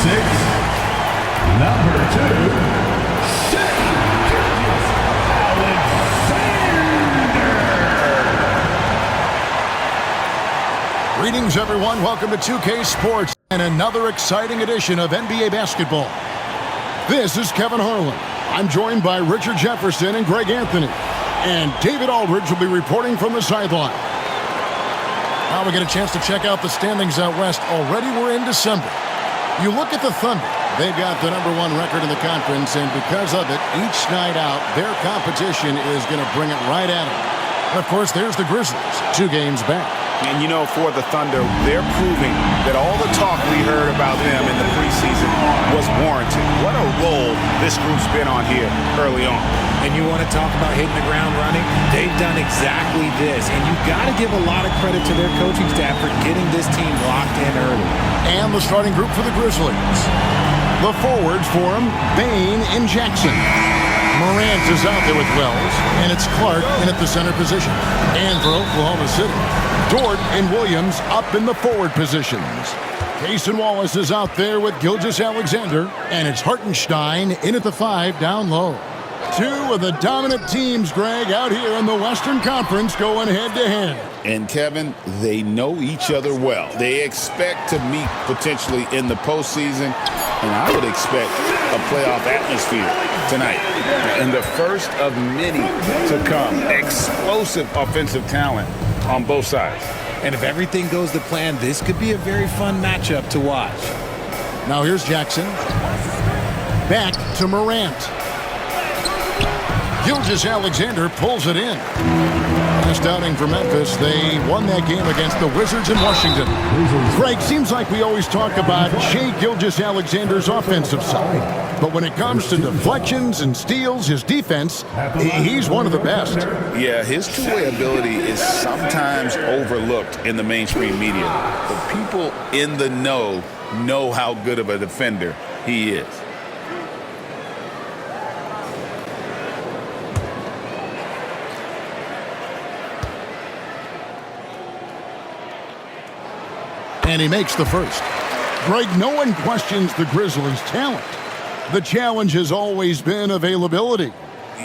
6, number 2, Greetings, everyone. Welcome to 2K Sports and another exciting edition of NBA basketball. This is Kevin Harlan. I'm joined by Richard Jefferson and Greg Anthony. And David Aldridge will be reporting from the sideline. Now we get a chance to check out the standings out west. Already we're in December. You look at the Thunder. They've got the #1 record in the conference, and because of it, each night out, their competition is going to bring it right at them. Of course, there's the Grizzlies, 2 games back. And you know, for the Thunder, they're proving that all the talk we heard about them in the preseason was warranted. What a role this group's been on here early on. And you want to talk about hitting the ground running? They've done exactly this. And you've got to give a lot of credit to their coaching staff for getting this team locked in early. And the starting group for the Grizzlies. The forwards for them, Bane and Jackson. Morant is out there with Wells, and it's Clark in at the center position. And for Oklahoma City, Dort and Williams up in the forward positions. Cason Wallace is out there with Gilgeous-Alexander, and it's Hartenstein in at the 5 down low. 2 of the dominant teams, Greg, out here in the Western Conference going head-to-head. And, Kevin, they know each other well. They expect to meet potentially in the postseason, and I would expect a playoff atmosphere tonight. And the first of many to come. Explosive offensive talent on both sides. And if everything goes to plan, this could be a very fun matchup to watch. Now here's Jackson. Back to Morant. Gilgeous-Alexander pulls it in. Last outing for Memphis, they won that game against the Wizards in Washington. Greg, seems like we always talk about Shai Gilgeous-Alexander's offensive side. But when it comes to deflections and steals, his defense, he's one of the best. Yeah, his two-way ability is sometimes overlooked in the mainstream media. The people in the know how good of a defender he is. And he makes the first. Greg, no one questions the Grizzlies' talent. The challenge has always been availability.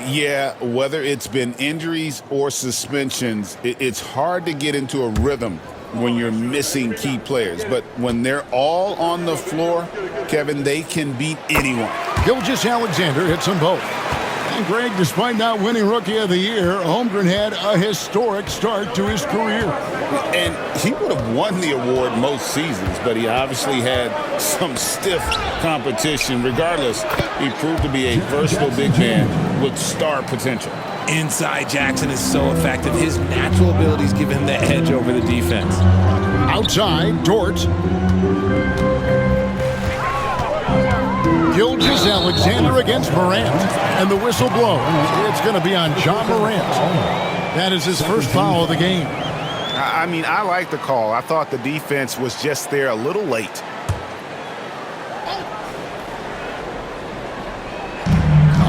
Yeah, whether it's been injuries or suspensions, it's hard to get into a rhythm when you're missing key players. But when they're all on the floor, Kevin, they can beat anyone. Gilgeous-Alexander hits them both. And Greg, despite not winning Rookie of the Year, Holmgren had a historic start to his career. And he would have won the award most seasons, but he obviously had some stiff competition. Regardless, he proved to be a versatile big man with star potential. Inside Jackson is so effective. His natural abilities give him the edge over the defense. Outside, Dort. Gilgeous-Alexander against Morant, and the whistle blows. It's going to be on John Morant. That is his first foul of the game. I mean, I like the call. I thought the defense was just there a little late.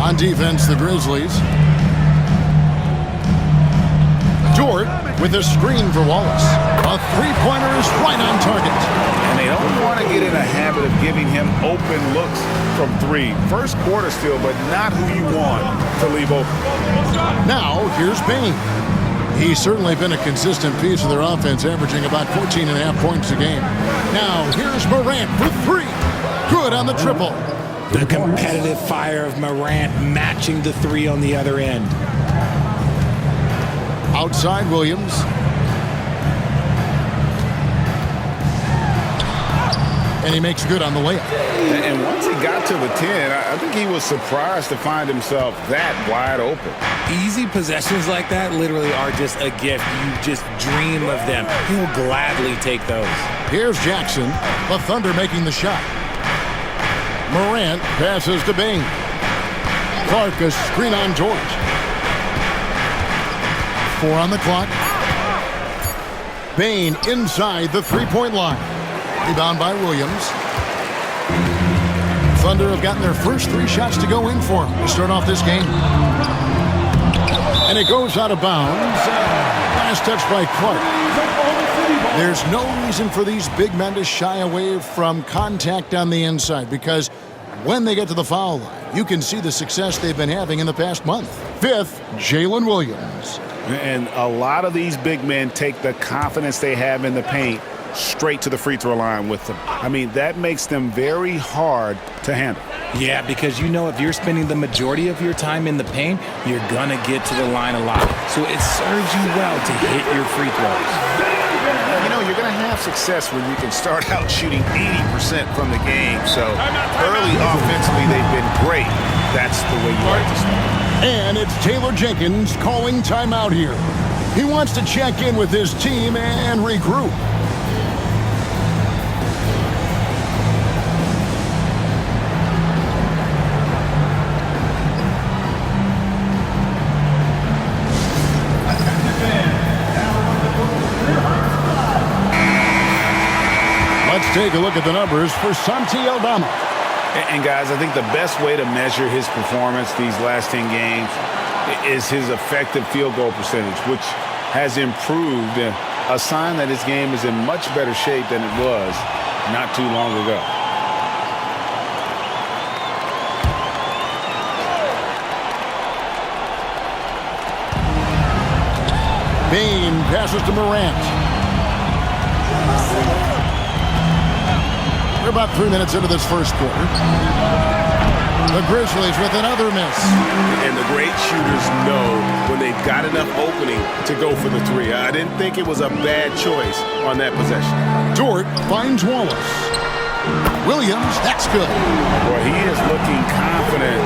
On defense, the Grizzlies. Dort with a screen for Wallace. A three-pointer is right on target. And they don't want to get in a habit of giving him open looks from 3. First quarter still, but not who you want to leave open. Now, here's Bane. He's certainly been a consistent piece of their offense, averaging about 14.5 points a game. Now, here's Morant for 3. Good on the triple. The competitive fire of Morant matching the 3 on the other end. Outside Williams. And he makes good on the layup. And once he got to the 10, I think he was surprised to find himself that wide open. Easy possessions like that literally are just a gift. You just dream of them. He'll gladly take those. Here's Jackson. The Thunder making the shot. Morant passes to Bane. Clark a screen on George. 4 on the clock. Bane inside the three-point line. Rebound by Williams. Thunder have gotten their first 3 shots to go in for them to start off this game. And it goes out of bounds. Last touch by Clark. There's no reason for these big men to shy away from contact on the inside because when they get to the foul line, you can see the success they've been having in the past month. Fifth, Jalen Williams. And a lot of these big men take the confidence they have in the paint straight to the free throw line with them. I mean, that makes them very hard to handle. Yeah, because you know if you're spending the majority of your time in the paint, you're going to get to the line a lot. So it serves you well to hit your free throws. You know, you're going to have success when you can start out shooting 80% from the game. So early offensively, they've been great. That's the way you like to start. And it's Taylor Jenkins calling timeout here. He wants to check in with his team and regroup. Let's take a look at the numbers for Santi Aldama. And guys, I think the best way to measure his performance these last 10 games is his effective field goal percentage, which has improved, a sign that his game is in much better shape than it was not too long ago. Bain passes to Morant. We're about 3 minutes into this first quarter. The Grizzlies with another miss. And the great shooters know when they've got enough opening to go for the three. I didn't think it was a bad choice on that possession. Dort finds Wallace. Williams, that's good. Boy, he is looking confident.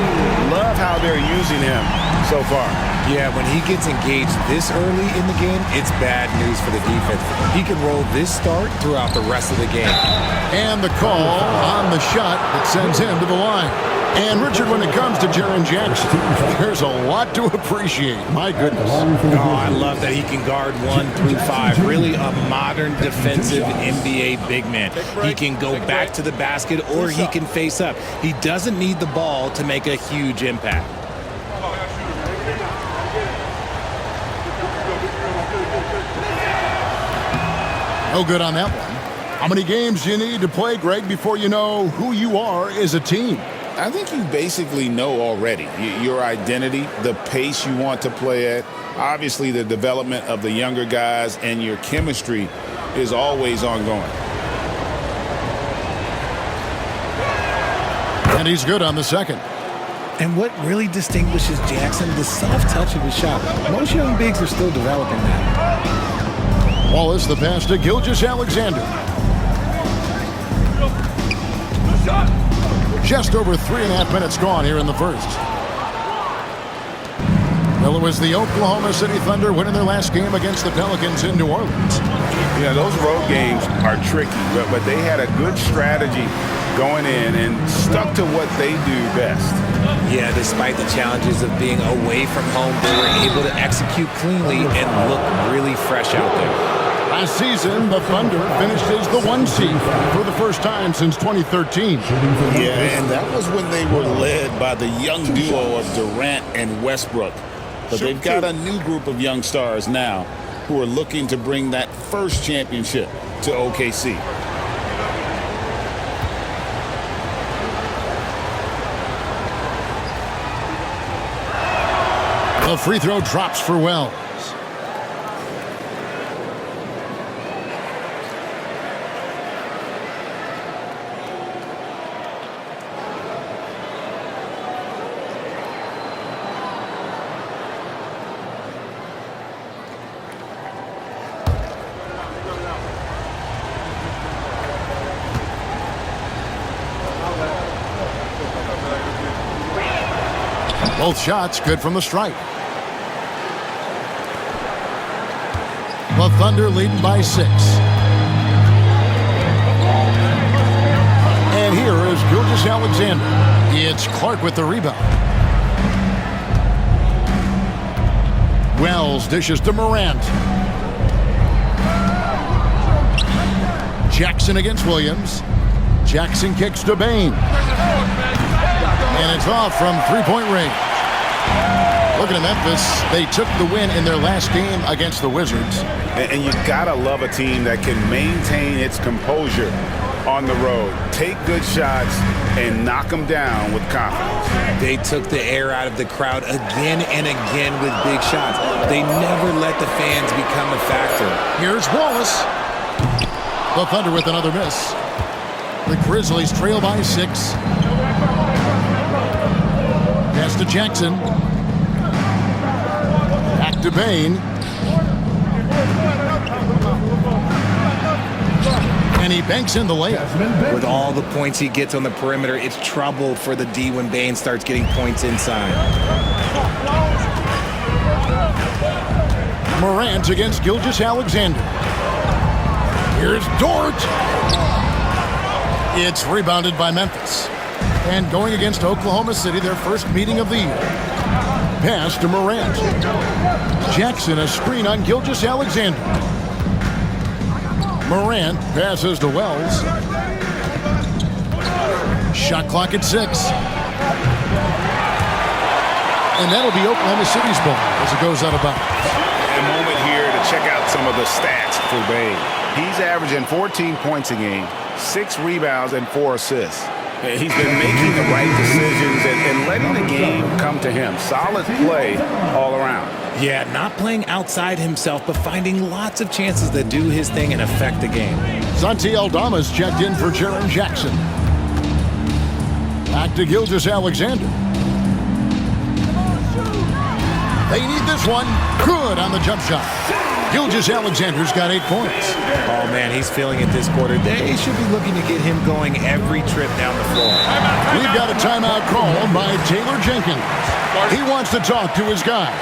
Love how they're using him so far. Yeah, when he gets engaged this early in the game, it's bad news for the defense. He can roll this start throughout the rest of the game. And the call on the shot that sends him to the line. And, Richard, when it comes to Jaren Jackson, there's a lot to appreciate. My goodness. Oh, I love that he can guard 1 through 5. Really a modern defensive NBA big man. He can go back to the basket or he can face up. He doesn't need the ball to make a huge impact. No good on that one. How many games do you need to play, Greg, before you know who you are as a team? I think you basically know already your identity, the pace you want to play at, obviously the development of the younger guys, and your chemistry is always ongoing. And he's good on the second. And what really distinguishes Jackson, the soft touch of his shot. Most young bigs are still developing that. Wallace, the pass to Gilgeous-Alexander. Just over 3.5 minutes gone here in the first. Well, it was the Oklahoma City Thunder winning their last game against the Pelicans in New Orleans. Yeah, those road games are tricky, but they had a good strategy going in and stuck to what they do best. Yeah, despite the challenges of being away from home, they were able to execute cleanly and look really fresh out there. Last season, the Thunder finished as the 1 seed for the first time since 2013. Yeah, and that was when they were led by the young duo of Durant and Westbrook. But they've got a new group of young stars now who are looking to bring that first championship to OKC. The free throw drops for Wells. Both shots good from the stripe. The Thunder leading by 6. And here is Gilgeous-Alexander. It's Clark with the rebound. Wells dishes to Morant. Jackson against Williams. Jackson kicks to Bain. And it's off from three-point range. Looking at Memphis, they took the win in their last game against the Wizards. And you gotta love a team that can maintain its composure on the road, take good shots, and knock them down with confidence. They took the air out of the crowd again and again with big shots. They never let the fans become a factor. Here's Wallace. The Thunder with another miss. The Grizzlies trail by 6. Pass to Jackson. Back to Bain. And he banks in the layup. With all the points he gets on the perimeter, it's trouble for the D when Bain starts getting points inside. Morant against Gilgeous-Alexander. Here's Dort. It's rebounded by Memphis. And going against Oklahoma City, their first meeting of the year. Pass to Morant. Jackson, a screen on Gilgeous-Alexander. Morant passes to Wells. Shot clock at 6. And that'll be Oklahoma City's ball as it goes out of bounds. A moment here to check out some of the stats for Bain. He's averaging 14 points a game, 6 rebounds, and 4 assists. He's been making the right decisions and letting the game come to him. Solid play all around. Yeah, not playing outside himself, but finding lots of chances to do his thing and affect the game. Santi Aldama's checked in for Jaren Jackson. Back to Gilgeous-Alexander. They need this one. Good on the jump shot. Gilgeous-Alexander's got 8 points. Oh, man, he's feeling it this quarter. They should be looking to get him going every trip down the floor. We've got a timeout called by Taylor Jenkins. He wants to talk to his guys.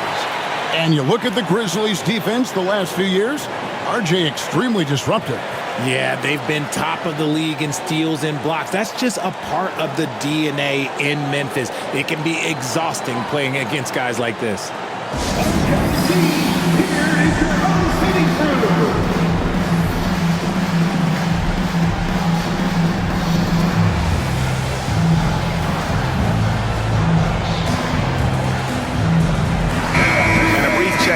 And you look at the Grizzlies' defense the last few years, RJ extremely disruptive. Yeah, they've been top of the league in steals and blocks. That's just a part of the DNA in Memphis. It can be exhausting playing against guys like this.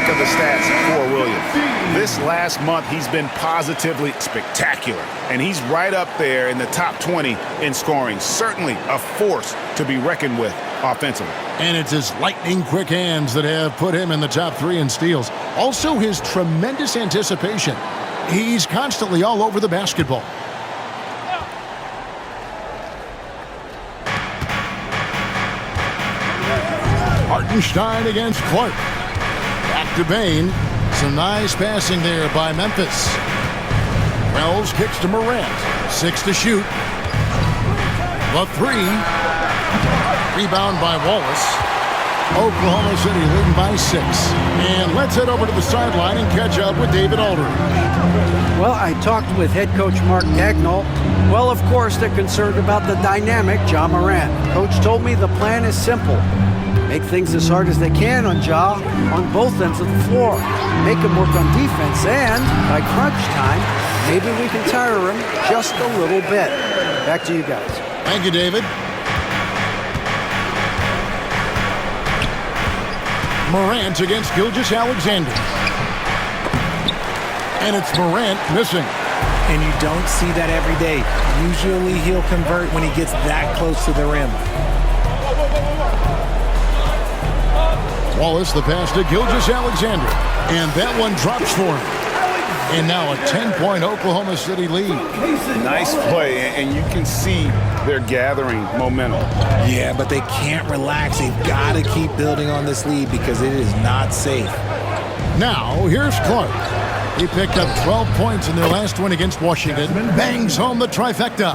Of the stats for Williams. This last month, he's been positively spectacular, and he's right up there in the top 20 in scoring. Certainly a force to be reckoned with offensively. And it's his lightning-quick hands that have put him in the top 3 in steals. Also, his tremendous anticipation. He's constantly all over the basketball. Hartenstein against Clark. Back to Bain. Some nice passing there by Memphis. Wells kicks to Morant. 6 to shoot. The 3. Rebound by Wallace. Oklahoma City leading by 6. And let's head over to the sideline and catch up with David Aldridge. Well, I talked with head coach Mark Dagnall. Well, of course, they're concerned about the dynamic Ja Morant. Coach told me the plan is simple. Make things as hard as they can on Ja on both ends of the floor. Make him work on defense, and by crunch time, maybe we can tire him just a little bit. Back to you guys. Thank you, David. Morant against Gilgeous-Alexander. And it's Morant missing. And you don't see that every day. Usually he'll convert when he gets that close to the rim. Wallace, the pass to Gilgeous-Alexander. And that one drops for him. And now a 10-point Oklahoma City lead. Nice play, and you can see they're gathering momentum. Yeah, but they can't relax. They've got to keep building on this lead because it is not safe. Now, here's Clark. He picked up 12 points in their last win against Washington. Bangs home the trifecta.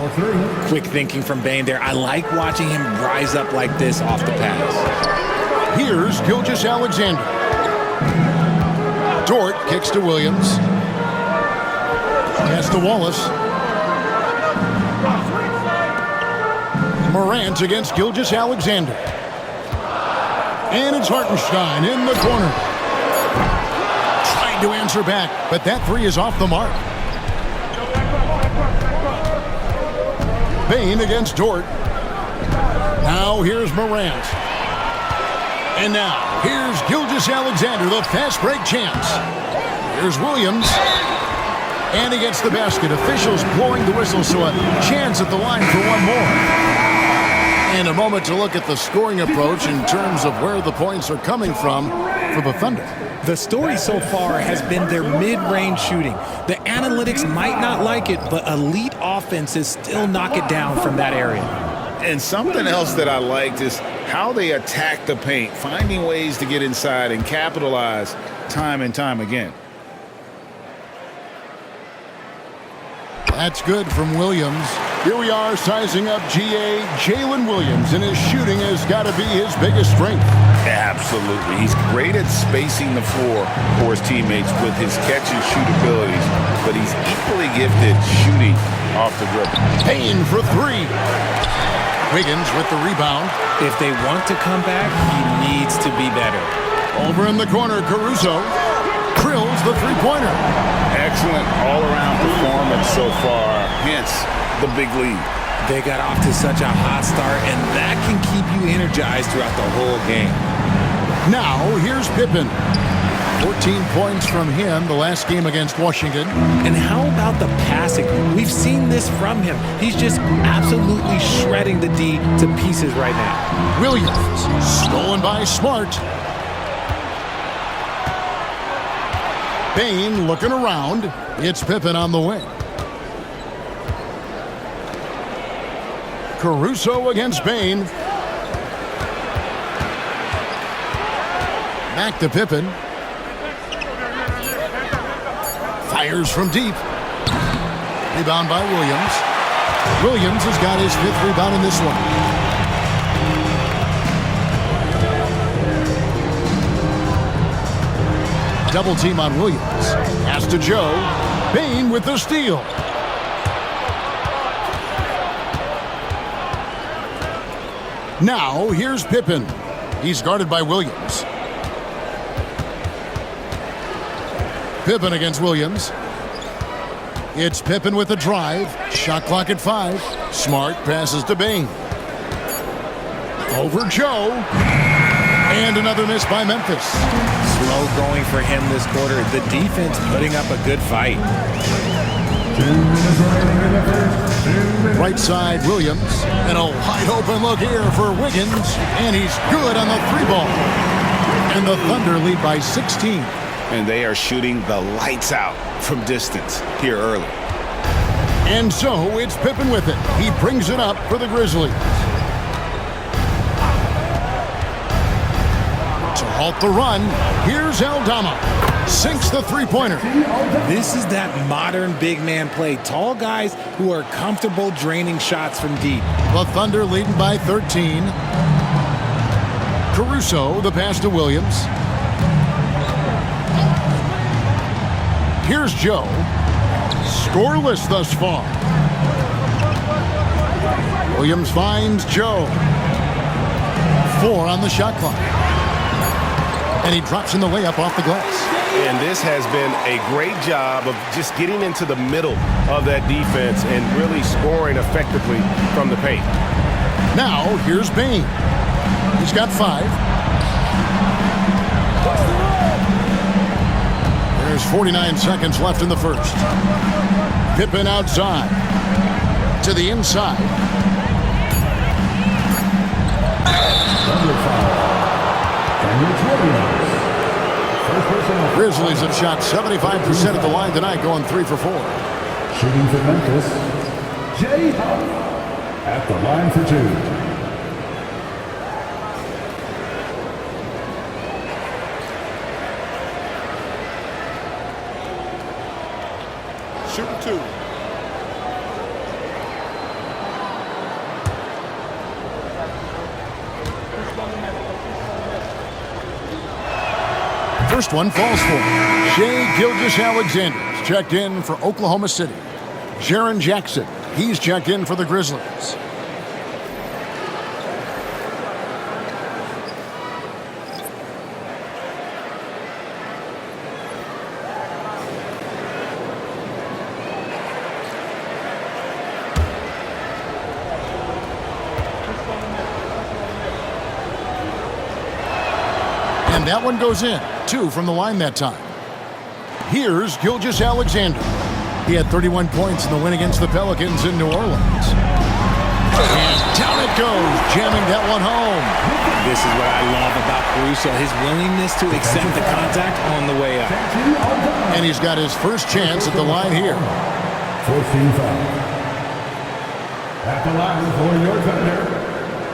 Quick thinking from Bain there. I like watching him rise up like this off the pass. Here's Gilgeous-Alexander. Dort kicks to Williams. Pass to Wallace. Morant against Gilgeous-Alexander. And it's Hartenstein in the corner. Trying to answer back, but that 3 is off the mark. Bain against Dort. Now here's Morant. And now, here's Gilgeous-Alexander, the fast break champs. Here's Williams. And he gets the basket. Officials blowing the whistle, so a chance at the line for one more. And a moment to look at the scoring approach in terms of where the points are coming from for the Thunder. The story so far has been their mid-range shooting. The analytics might not like it, but elite offenses still knock it down from that area. And something else that I liked is how they attack the paint, finding ways to get inside and capitalize time and time again. That's good from Williams. Here we are sizing up GA Jalen Williams, and his shooting has got to be his biggest strength. Absolutely. He's great at spacing the floor for his teammates with his catch-and-shoot abilities, but he's equally gifted shooting off the dribble. Payne for three. Wiggins with the rebound. If they want to come back, he needs to be better. Over in the corner, Caruso drills the three-pointer. Excellent all-around performance so far, hence the big lead. They got off to such a hot start, and that can keep you energized throughout the whole game. Now, here's Pippen. 14 points from him the last game against Washington. And how about the passing? We've seen this from him. He's just absolutely shredding the D to pieces right now. Williams, stolen by Smart. Payne looking around. It's Pippen on the wing. Caruso against Payne. Back to Pippen. Fires from deep. Rebound by Williams. Williams has got his fifth rebound in this one. Double team on Williams. Pass to Joe. Payne with the steal. Now, here's Pippen. He's guarded by Williams. Pippen against Williams. It's Pippen with the drive. Shot clock at 5. Smart passes to Payne. Over Joe. And another miss by Memphis. Slow going for him this quarter. The defense putting up a good fight. 2 minutes remaining in the first. 2 minutes. Right side, Williams. And a wide open look here for Wiggins. And he's good on the three ball. And the Thunder lead by 16. And they are shooting the lights out from distance here early. And so it's Pippen with it. He brings it up for the Grizzlies. To halt the run, here's Aldama. Sinks the three-pointer. This is that modern big man play. Tall guys who are comfortable draining shots from deep. The Thunder leading by 13. Caruso, the pass to Williams. Here's Joe. Scoreless thus far. Williams finds Joe. 4 on the shot clock. And he drops in the layup off the glass. And this has been a great job of just getting into the middle of that defense and really scoring effectively from the paint. Now, here's Payne. He's got 5. There's 49 seconds left in the first. Pippen outside. To the inside. Number 5. Grizzlies have shot 75% at the line tonight, going 3 for 4. Shooting for Memphis, Jay Huff at the line for 2. Shooting 2. First one falls for Shai Gilgeous-Alexander. Checked in for Oklahoma City. Jaren Jackson, he's checked in for the Grizzlies. And that one goes in. 2 from the line that time. Here's Gilgeous-Alexander. He had 31 points in the win against the Pelicans in New Orleans. And down it goes, jamming that one home. This is what I love about Caruso, his willingness to accept the contact on the way up. And he's got his first chance at the line here. 14 foul. At the line for your defender,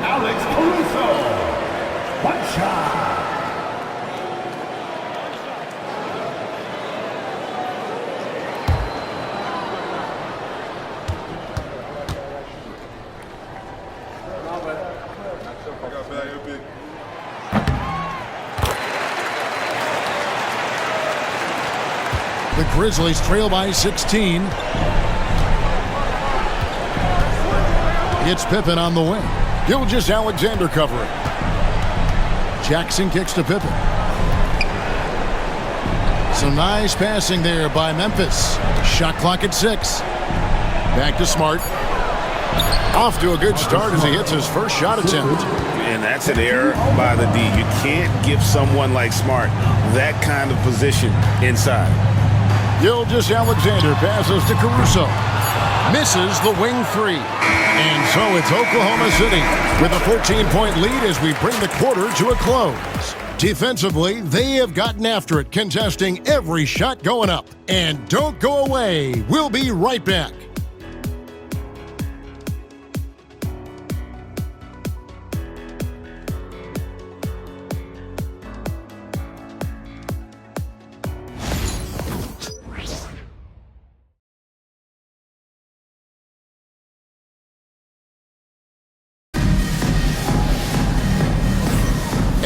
Alex Caruso. One shot. The Grizzlies trail by 16. It's Pippen on the wing. Gilgeous-Alexander covering. Jackson kicks to Pippen. Some nice passing there by Memphis. Shot clock at 6. Back to Smart. Off to a good start as he hits his first shot attempt. And that's an error by the D. You can't give someone like Smart that kind of position inside. Gilgeous-Alexander passes to Caruso. Misses the wing 3. And so it's Oklahoma City with a 14-point lead as we bring the quarter to a close. Defensively, they have gotten after it, contesting every shot going up. And don't go away. We'll be right back.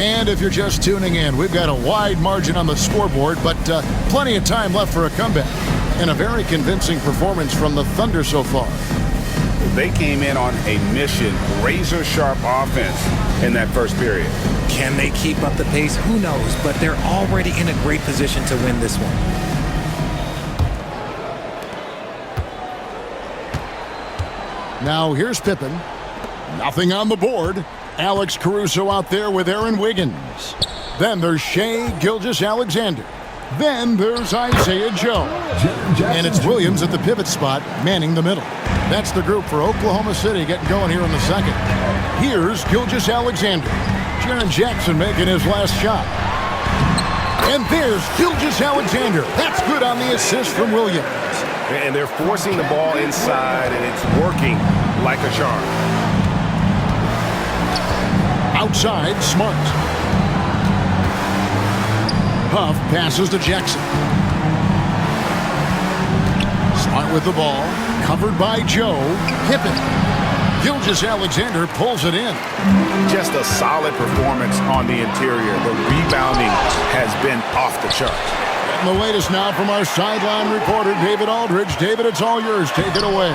And if you're just tuning in, we've got a wide margin on the scoreboard, but plenty of time left for a comeback. And a very convincing performance from the Thunder so far. They came in on a mission, razor-sharp offense in that first period. Can they keep up the pace? Who knows? But they're already in a great position to win this one. Now here's Pippen. Nothing on the board. Alex Caruso out there with Aaron Wiggins. Then there's Shai Gilgeous-Alexander. Then there's Isaiah Joe. And it's Williams at the pivot spot, manning the middle. That's the group for Oklahoma City getting going here in the second. Here's Gilgeous-Alexander. Jaren Jackson making his last shot. And there's Gilgeous-Alexander. That's good on the assist from Williams. And they're forcing the ball inside, and it's working like a charm. Outside, Smart. Huff passes to Jackson. Smart with the ball. Covered by Joe. Pippen. Gilgeous-Alexander pulls it in. Just a solid performance on the interior. The rebounding has been off the charts. And the latest now from our sideline reporter, David Aldridge. David, it's all yours. Take it away.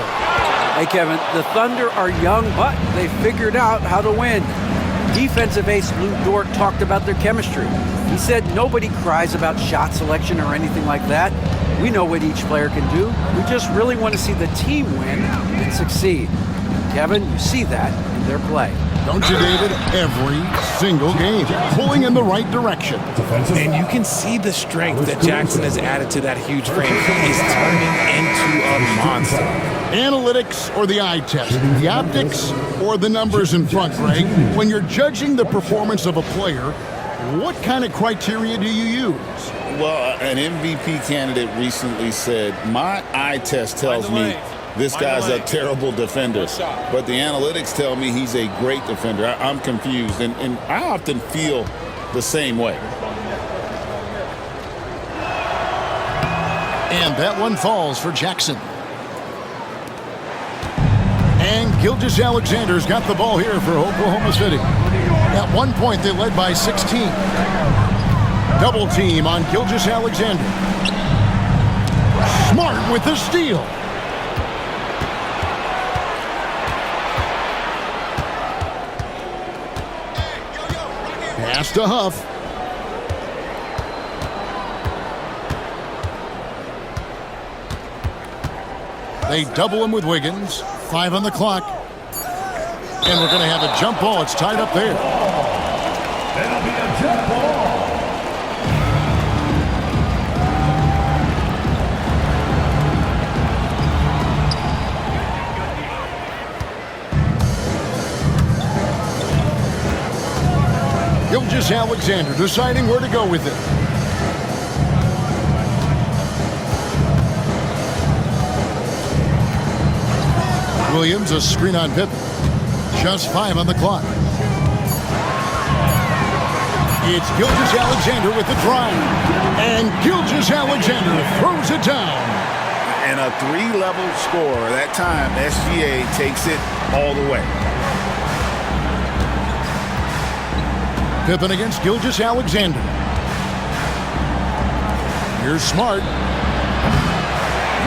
Hey, Kevin, the Thunder are young, but they figured out how to win. Defensive ace Lou Dort talked about their chemistry. He said nobody cries about shot selection or anything like that. We know what each player can do. We just really want to see the team win and succeed. Kevin, you see that in their play. Don't you, David? Every single game, pulling in the right direction. And you can see the strength that Jackson has added to that huge frame. He's turning into a monster. Analytics or the eye test? The optics or the numbers in front, Greg? When you're judging the performance of a player, what kind of criteria do you use? Well, an MVP candidate recently said, my eye test tells me this guy's a terrible defender, but the analytics tell me he's a great defender. I'm confused, and I often feel the same way. And that one falls for Jackson. And Gilgeous-Alexander's got the ball here for Oklahoma City. At one point, they led by 16. Double team on Gilgeous-Alexander. Smart with the steal. Pass to Huff. They double him with Wiggins. 5 on the clock. And we're going to have a jump ball. It's tied up there. It'll be a jump ball. Gilgeous-Alexander deciding where to go with it. Williams, a screen on Pippen. Just 5 on the clock. It's Gilgeous-Alexander with the drive. And Gilgeous-Alexander throws it down. And a 3-level score. That time, SGA takes it all the way. Pippen against Gilgeous-Alexander. Here's Smart.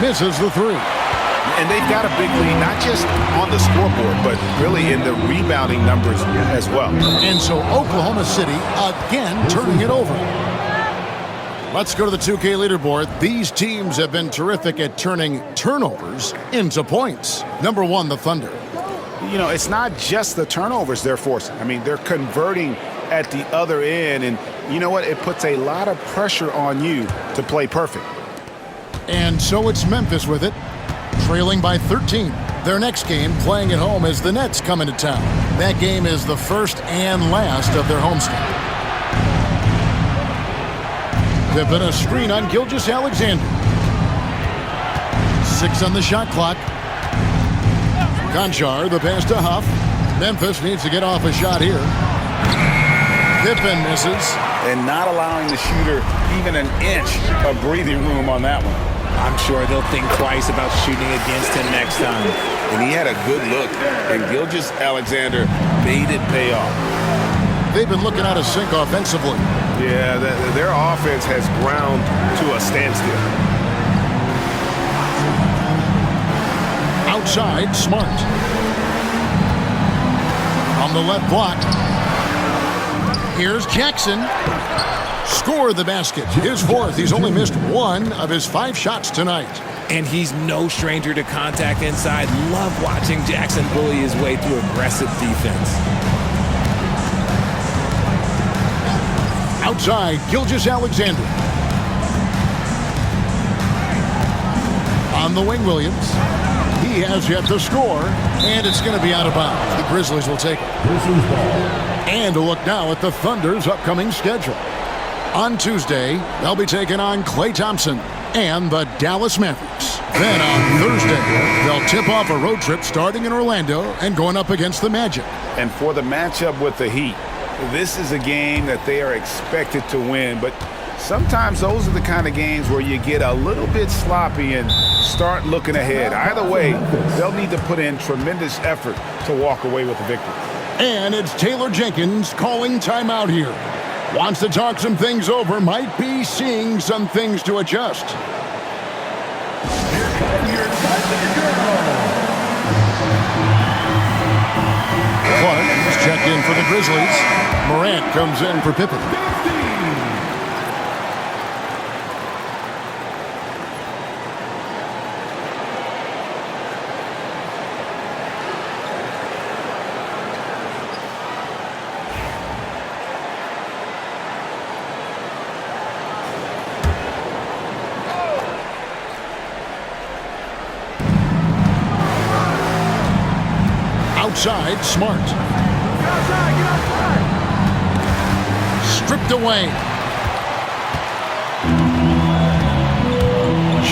Misses the 3. And they've got a big lead, not just on the scoreboard, but really in the rebounding numbers as well. And so Oklahoma City again turning it over. Let's go to the 2K leaderboard. These teams have been terrific at turning turnovers into points. Number 1, the Thunder. You know, it's not just the turnovers they're forcing. I mean, they're converting at the other end. And you know what? It puts a lot of pressure on you to play perfect. And so it's Memphis with it, trailing by 13. Their next game, playing at home, as the Nets come into town. That game is the first and last of their homestand. Pippen, a screen on Gilgeous-Alexander. 6 on the shot clock. Conchar, the pass to Huff. Memphis needs to get off a shot here. Pippen misses. And not allowing the shooter even an inch of breathing room on that one. I'm sure they'll think twice about shooting against him next time. And he had a good look, and Gilgeous-Alexander made it pay off. They've been looking out of sync offensively. Yeah, their offense has ground to a standstill. Outside, Smart. On the left block. Here's Jackson. Score the basket. His 4th. He's only missed 1 of his 5 shots tonight. And he's no stranger to contact inside. Love watching Jackson bully his way through aggressive defense. Outside, Gilgeous-Alexander. On the wing, Williams. He has yet to score, and it's going to be out of bounds. The Grizzlies will take it. And a look now at the Thunder's upcoming schedule. On Tuesday, they'll be taking on Klay Thompson and the Dallas Mavericks. Then on Thursday, they'll tip off a road trip starting in Orlando and going up against the Magic. And for the matchup with the Heat, this is a game that they are expected to win, but sometimes those are the kind of games where you get a little bit sloppy and start looking ahead. Either way, they'll need to put in tremendous effort to walk away with the victory. And it's Taylor Jenkins calling timeout here. Wants to talk some things over, might be seeing some things to adjust. Clark is checked in for the Grizzlies. Morant comes in for Pippen. Outside, Smart. Stripped away.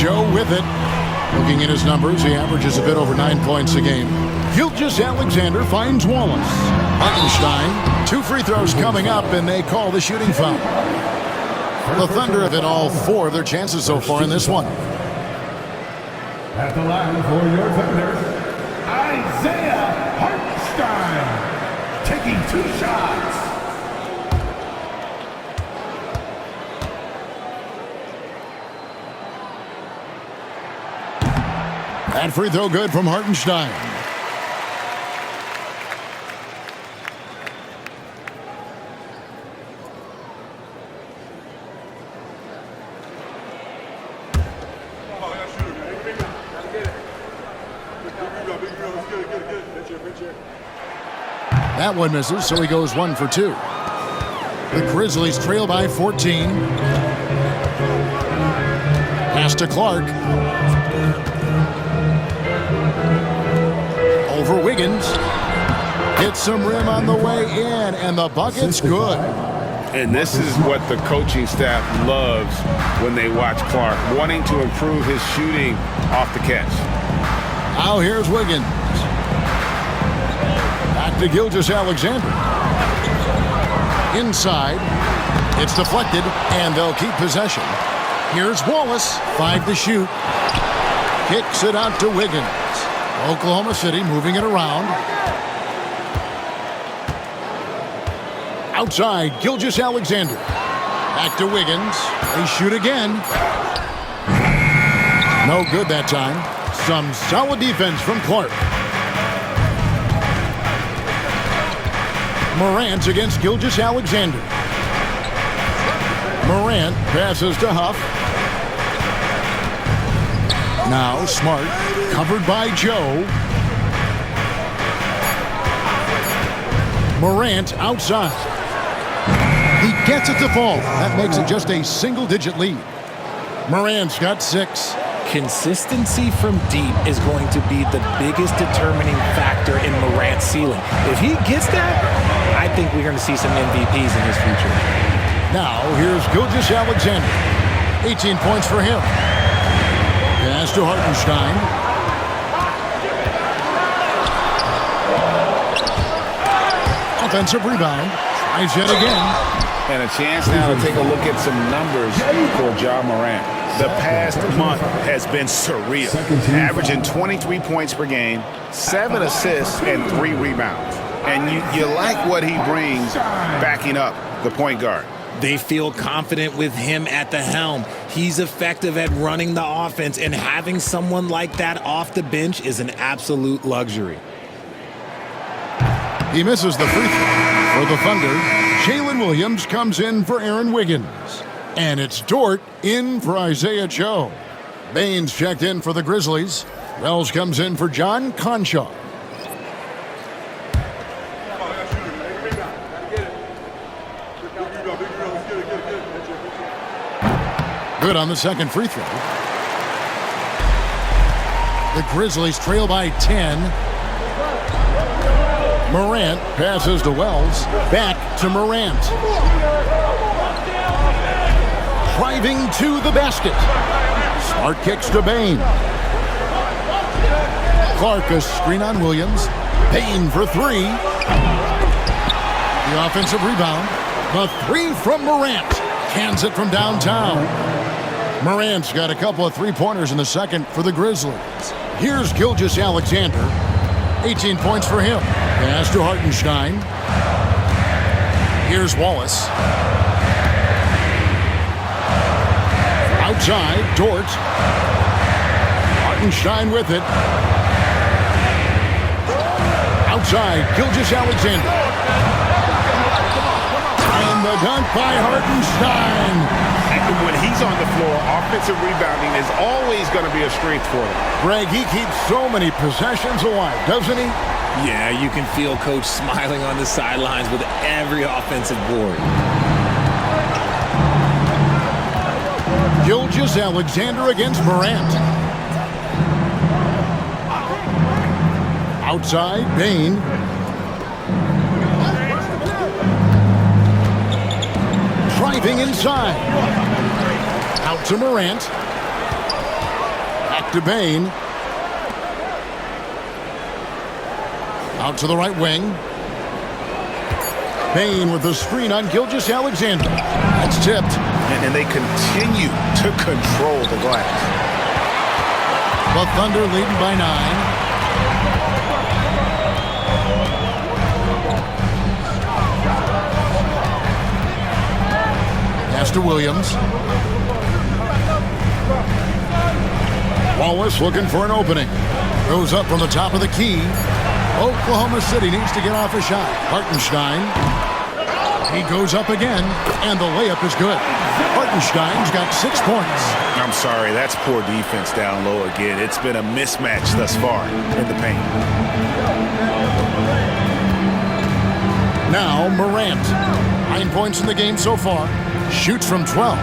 Joe with it. Looking at his numbers, he averages a bit over 9 points a game. Gilgeous-Alexander finds Wallace. Hartenstein, 2 free throws coming up, and they call the shooting foul. The Thunder have hit all 4 of their chances so far in this one. At the line for your Thunder, Isaiah Hartenstein, taking 2 shots. That free throw good from Hartenstein. That one misses, so he goes 1 for 2. The Grizzlies trail by 14. Pass to Clark. Over Wiggins. Hits some rim on the way in, and the bucket's good. And this is what the coaching staff loves when they watch Clark, wanting to improve his shooting off the catch. Now here's Wiggins. Back to Gilgeous-Alexander. Inside. It's deflected, and they'll keep possession. Here's Wallace. 5 to shoot. Kicks it out to Wiggins. Oklahoma City moving it around. Outside, Gilgeous-Alexander. Back to Wiggins. They shoot again. No good that time. Some solid defense from Clark. Morant against Gilgeous-Alexander. Morant passes to Huff. Now Smart, covered by Joe. Morant outside. He gets it to fall. That makes it just a single-digit lead. Morant's got 6. Consistency from deep is going to be the biggest determining factor in Morant's ceiling. If he gets that, I think we're going to see some MVPs in his future. Now, here's Gilgeous-Alexander. 18 points for him. Pass to Hartenstein. Offensive rebound. Tries yet again. And a chance now to take a look at some numbers for Ja Morant. The past month has been surreal, averaging 23 points per game, 7 assists, and 3 rebounds. And you like what he brings backing up the point guard. They feel confident with him at the helm. He's effective at running the offense, and having someone like that off the bench is an absolute luxury. He misses the free throw for the Thunder. Jalen Williams comes in for Aaron Wiggins. And it's Dort in for Isaiah Joe. Baines checked in for the Grizzlies. Wells comes in for John Conshaw. Good on the second free throw. The Grizzlies trail by 10. Morant passes to Wells. Back to Morant. Driving to the basket. Smart kicks to Bane. Clark a screen on Williams. Bane for 3. The offensive rebound. The 3 from Morant. Cans it from downtown. Morant's got a couple of 3-pointers in the second for the Grizzlies. Here's Gilgeous-Alexander. 18 points for him. Pass to Hartenstein. Here's Wallace. Outside, Dort. Hartenstein with it. Outside, Gilgeous-Alexander. And the dunk by Hartenstein. And when he's on the floor, offensive rebounding is always going to be a strength for him. Greg, he keeps so many possessions alive, doesn't he? Yeah, you can feel Coach smiling on the sidelines with every offensive board. Gilgeous-Alexander against Morant. Outside, Bane. Driving inside. Out to Morant. Back to Bane. Out to the right wing. Bane with the screen on Gilgeous-Alexander. That's tipped. And they continue to control the glass. The Thunder leading by 9. Pass to Williams. Wallace looking for an opening. Goes up from the top of the key. Oklahoma City needs to get off a shot. Hartenstein. He goes up again, and the layup is good. Hartenstein's got 6 points. I'm sorry, that's poor defense down low again. It's been a mismatch thus far in the paint. Now Morant. 9 points in the game so far. Shoots from 12.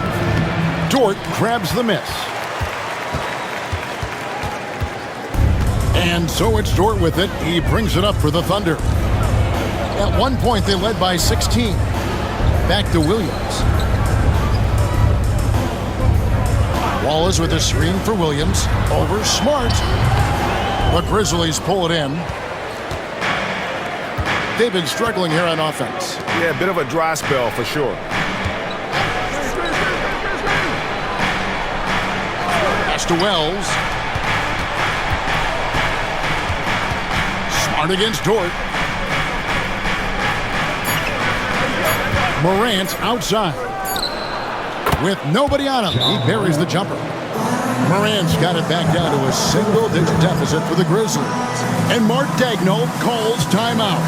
Dort grabs the miss. And so it's Dort with it. He brings it up for the Thunder. At one point, they led by 16. Back to Williams. Wallace with a screen for Williams. Over Smart. The Grizzlies pull it in. They've been struggling here on offense. Yeah, a bit of a dry spell for sure. Pass to Wells. Smart against Dort. Morant outside. With nobody on him, he buries the jumper. Morant's got it back down to a single-digit deficit for the Grizzlies. And Mark Daigneault calls timeout.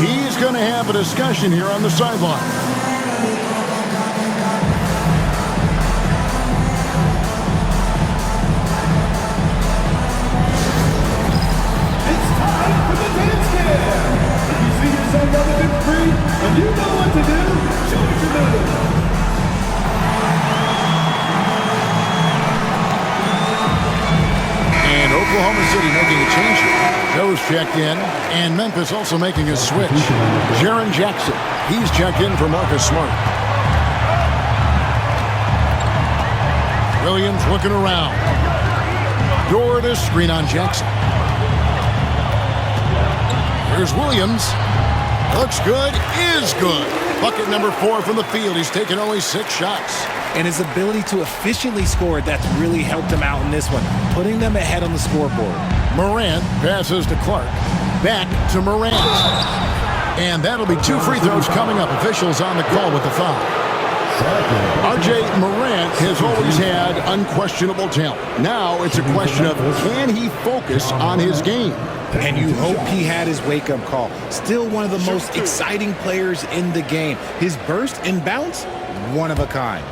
He's going to have a discussion here on the sideline. It's time for the dance cam. If you see yourself running free and you know what to do, show us your move. And Oklahoma City making a change here. Joe's checked in, and Memphis also making a switch. Jaren Jackson, he's checked in for Marcus Smart. Williams looking around. Dort a screen on Jackson. Here's Williams. Looks good, is good. Bucket number 4 from the field. He's taken only 6 shots. And his ability to efficiently score, that's really helped him out in this one, putting them ahead on the scoreboard. Morant passes to Clark. Back to Morant. And that'll be 2 free throws coming up. Officials on the call with the foul. R.J. Morant has always had unquestionable talent. Now it's a question of, can he focus on his game? And you hope he had his wake-up call. Still one of the most exciting players in the game. His burst and bounce, one of a kind.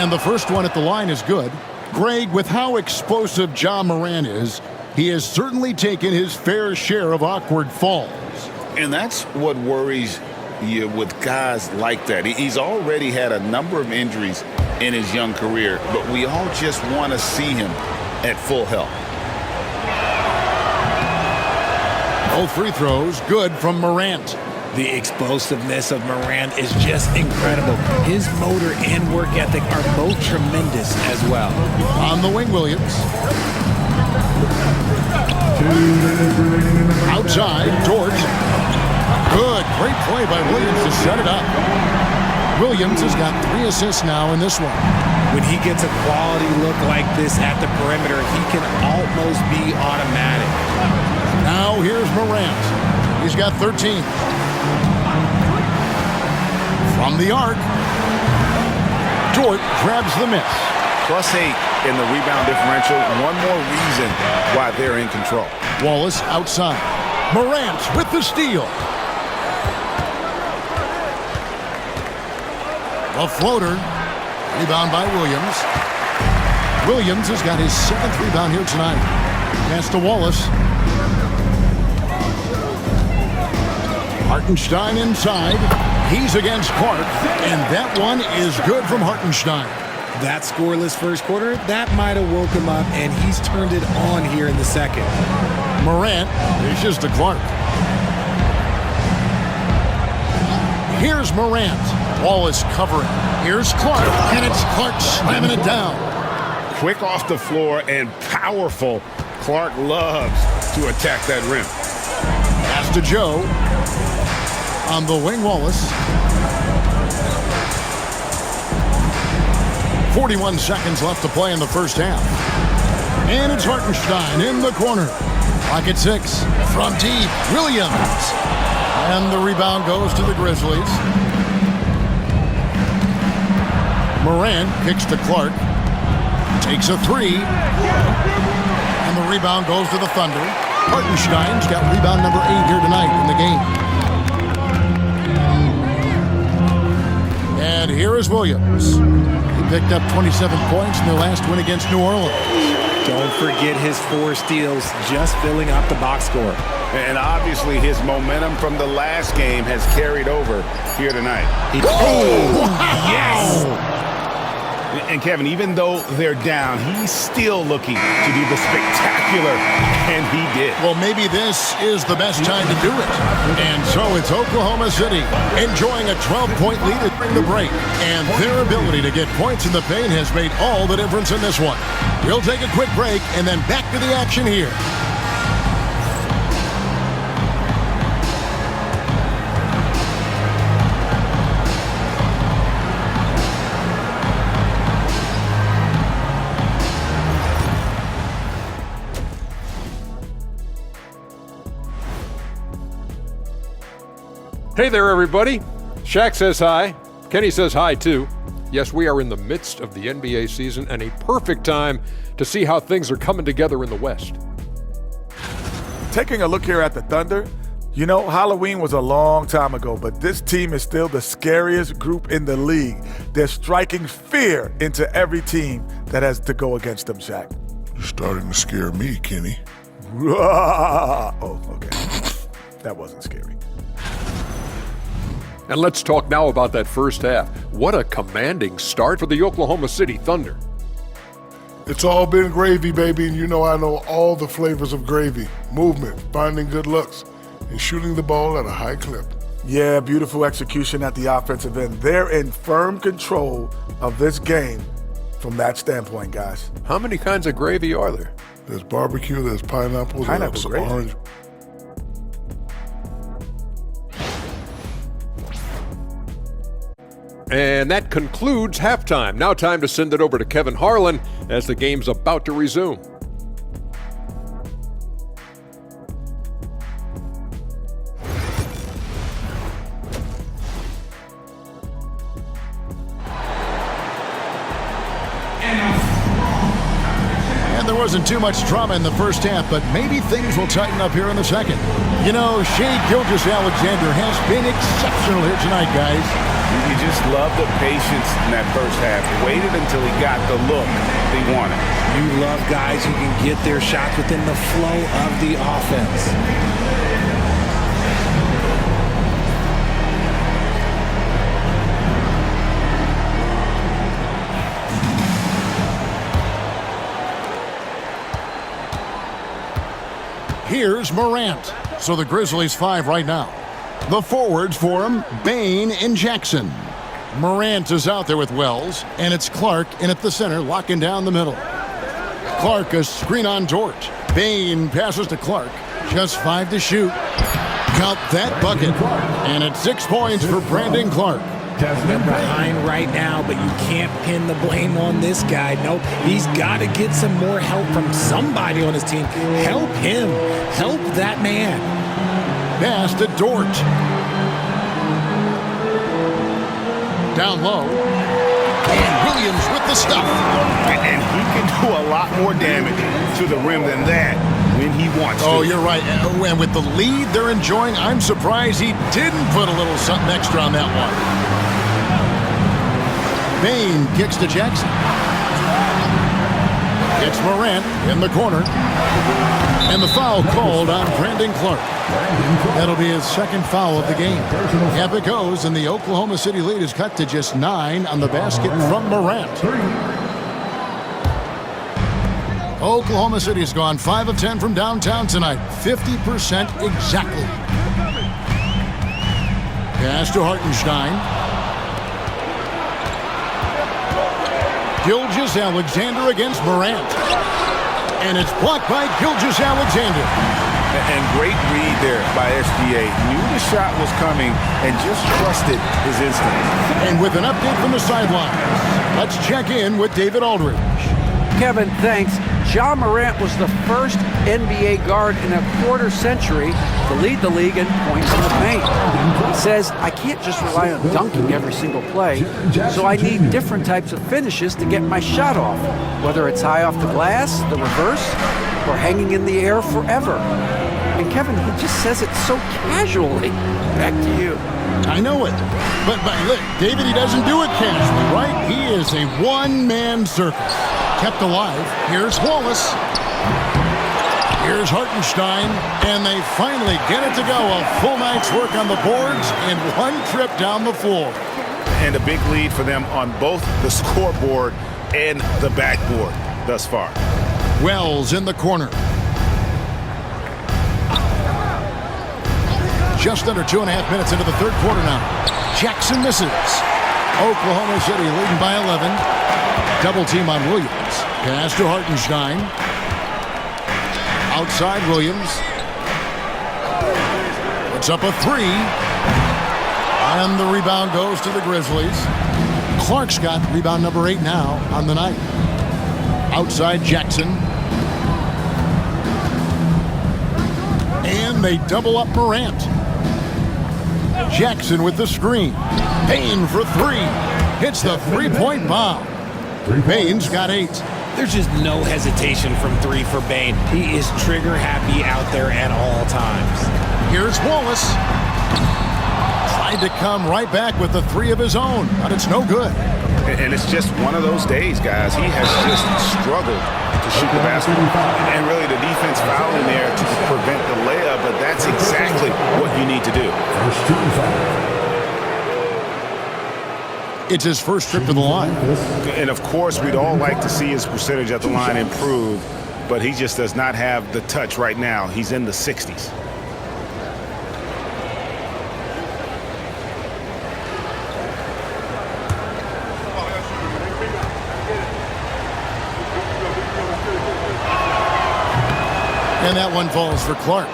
And the first one at the line is good. Greg, with how explosive Ja Morant is, he has certainly taken his fair share of awkward falls. And that's what worries you with guys like that. He's already had a number of injuries in his young career, but we all just want to see him at full health. Both free throws good from Morant. The explosiveness of Morant is just incredible. His motor and work ethic are both tremendous as well. On the wing, Williams. Outside, Dort. Good, great play by Williams to set it up. Williams has got 3 assists now in this one. When he gets a quality look like this at the perimeter, he can almost be automatic. Now here's Morant. He's got 13. From the arc, Dort grabs the miss. +8 in the rebound differential. One more reason why they're in control. Wallace outside. Morant with the steal. A floater. Rebound by Williams. Williams has got his 7th rebound here tonight. Pass to Wallace. Hartenstein inside. He's against Clark, and that one is good from Hartenstein. That scoreless first quarter, that might have woke him up, and he's turned it on here in the second. Morant dishes to Clark. Here's Morant. Wallace covering. Here's Clark, and it's Clark slamming it down. Quick off the floor and powerful. Clark loves to attack that rim. Pass to Joe. On the wing, Wallace. 41 seconds left to play in the first half. And it's Hartenstein in the corner. Clock at 6. From deep, Williams. And the rebound goes to the Grizzlies. Morant kicks to Clark. Takes a 3. And the rebound goes to the Thunder. Hartenstein's got rebound number 8 here tonight in the game. And here is Williams. He picked up 27 points in their last win against New Orleans. Don't forget his 4 steals, just filling up the box score. And obviously his momentum from the last game has carried over here tonight. Oh, wow. Yes! And Kevin, even though they're down, he's still looking to do the spectacular, and he did. Well, maybe this is the best time to do it. And so it's Oklahoma City enjoying a 12-point lead during the break. And their ability to get points in the paint has made all the difference in this one. We'll take a quick break and then back to the action here. Hey there, everybody. Shaq says hi. Kenny says hi, too. Yes, we are in the midst of the NBA season and a perfect time to see how things are coming together in the West. Taking a look here at the Thunder, you know, Halloween was a long time ago, but this team is still the scariest group in the league. They're striking fear into every team that has to go against them, Shaq. You're starting to scare me, Kenny. Oh, okay. That wasn't scary. And let's talk now about that first half. What a commanding start for the Oklahoma City Thunder. It's all been gravy, baby, and you know I know all the flavors of gravy. Movement, finding good looks, and shooting the ball at a high clip. Yeah, beautiful execution at the offensive end. They're in firm control of this game from that standpoint, guys. How many kinds of gravy are there? There's barbecue, there's pineapple there's gravy. orange. And that concludes halftime. Now time to send it over to Kevin Harlan as the game's about to resume. And there wasn't too much drama in the first half, but maybe things will tighten up here in the second. You know, Shai Gilgeous-Alexander has been exceptional here tonight, guys. You just love the patience in that first half. Waited until he got the look they wanted. You love guys who can get their shots within the flow of the offense. Here's Morant. So the Grizzlies 5 right now. The forwards for him, Bane and Jackson. Morant is out there with Wells, and it's Clark in at the center, locking down the middle. Clark a screen on Dort. Bane passes to Clark. Just 5 to shoot. Count that bucket. And it's 6 points for Brandon Clark. They're behind right now, but you can't pin the blame on this guy. Nope, he's got to get some more help from somebody on his team. Help him. Help that man. Pass to Dort. Down low. And Williams with the stuff. And he can do a lot more damage to the rim than that when he wants to. Oh, you're right. And with the lead they're enjoying, I'm surprised he didn't put a little something extra on that one. Bane kicks to Jackson. It's Morant in the corner. And the foul called on Brandon Clark. That'll be his second foul of the game. Up it goes, and the Oklahoma City lead is cut to just 9 on the basket from Morant. Oklahoma City has gone 5 of 10 from downtown tonight. 50% exactly. Pass to Hartenstein. Gilgeous-Alexander against Morant. And it's blocked by Gilgeous-Alexander. And great read there by SGA. Knew the shot was coming and just trusted his instincts. And with an update from the sidelines, let's check in with David Aldridge. Kevin, thanks. Ja Morant was the first NBA guard in a quarter century to lead the league in points in the paint. He says, I can't just rely on dunking every single play, so I need different types of finishes to get my shot off, whether it's high off the glass, the reverse, or hanging in the air forever. And Kevin, he just says it so casually. Back to you. I know it. But look, David, he doesn't do it casually, right? He is a one-man circus. Kept alive. Here's Wallace. Here's Hartenstein. And they finally get it to go. A full night's work on the boards and one trip down the floor. and a big lead for them on both the scoreboard and the backboard thus far. Wells in the corner. Just under 2.5 minutes into the third quarter now. Jackson misses. Oklahoma City leading by 11. Double team on Williams. Pass to Hartenstein. Outside Williams. Puts up a three. And the rebound goes to the Grizzlies. Clark's got rebound number 8 now on the night. Outside Jackson. And they double up Morant. Jackson with the screen. Payne for 3. Hits the three-point bomb. Payne's got 8. There's just no hesitation from 3 for Bane. He is trigger happy out there at all times. Here's Wallace. Tried to come right back with the 3 of his own, but it's no good. And it's just one of those days, guys. He has just struggled to shoot the basketball. And really the defense fouling there to prevent the layup, but that's exactly what you need to do. It's his first trip to the line. And of course, we'd all like to see his percentage at the line improve, but he just does not have the touch right now. He's in the 60s. And that one falls for Clark.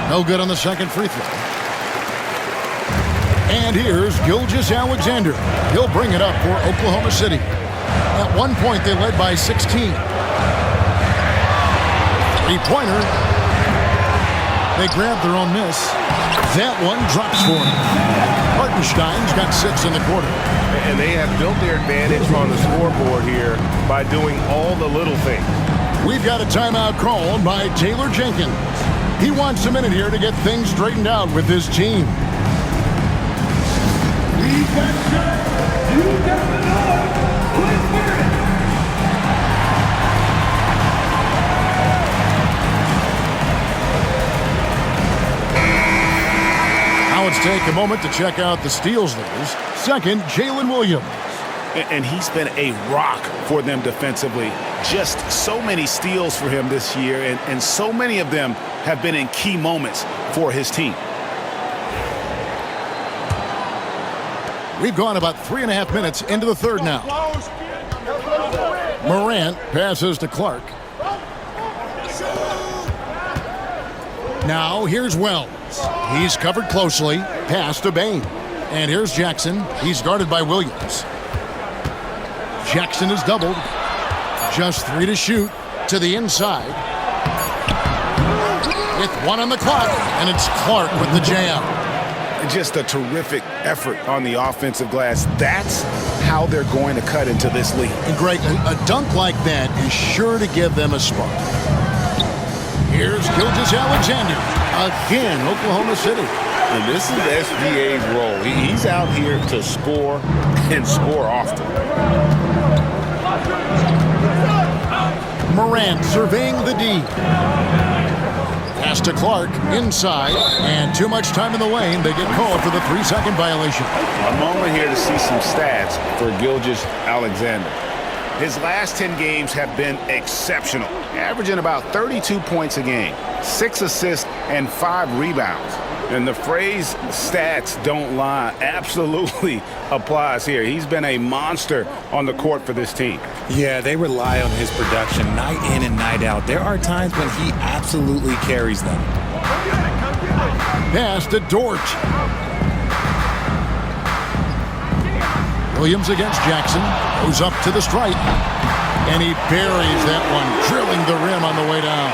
No good on the second free throw. And here's Gilgeous-Alexander. He'll bring it up for Oklahoma City. At one point, they led by 16. Three-pointer. They grab their own miss. That one drops for him. Hartenstein's got 6 in the quarter. And they have built their advantage on the scoreboard here by doing all the little things. We've got a timeout called by Taylor Jenkins. He wants a minute here to get things straightened out with his team. Lead that shot. You got the dog. Let's get it. Now let's take a moment to check out the steals leaders. Second, Jalen Williams. And he's been a rock for them defensively. Just so many steals for him this year, and so many of them have been in key moments for his team. We've gone about 3.5 minutes into the third now. Morant passes to Clark. Now here's Wells. He's covered closely. Pass to Bane. And here's Jackson. He's guarded by Williams. Jackson is doubled. Just 3 to shoot to the inside. With 1 on the clock, and it's Clark with the jam. Just a terrific effort on the offensive glass. That's how they're going to cut into this league. And Greg, a dunk like that is sure to give them a spark. Here's Gilgeous-Alexander. Again, Oklahoma City. And this is SGA's role. He's out here to score and score often. Morant surveying the D. Pass to Clark inside, and too much time in the lane. They get called for the 3-second violation. A moment here to see some stats for Gilgeous-Alexander. His last 10 games have been exceptional, averaging about 32 points a game, 6 assists, and 5 rebounds. And the phrase stats don't lie absolutely applies here. He's been a monster on the court for this team. Yeah, they rely on his production night in and night out. There are times when he absolutely carries them. Pass to Dort. Williams against Jackson. Goes up to the stripe. And he buries that one, drilling the rim on the way down.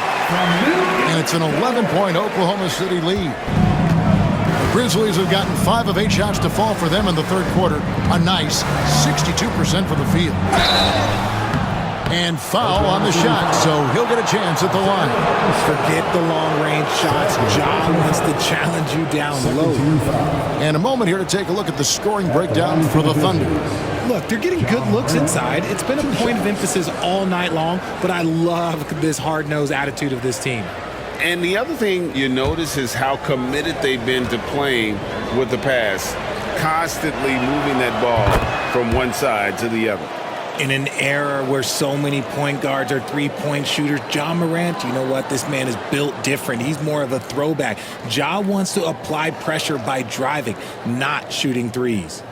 And it's an 11-point Oklahoma City lead. The Grizzlies have gotten 5 of 8 shots to fall for them in the third quarter. A nice 62% from the field. And foul on the shot, so he'll get a chance at the line. Forget the long-range shots. Ja wants to challenge you down low. And a moment here to take a look at the scoring breakdown for the Thunder. Look, they're getting good looks inside. It's been a point of emphasis all night long, but I love this hard-nosed attitude of this team. And the other thing you notice is how committed they've been to playing with the pass, constantly moving that ball from one side to the other. In an era where so many point guards are three-point shooters, Ja Morant, you know what? This man is built different. He's more of a throwback. Ja wants to apply pressure by driving, not shooting threes.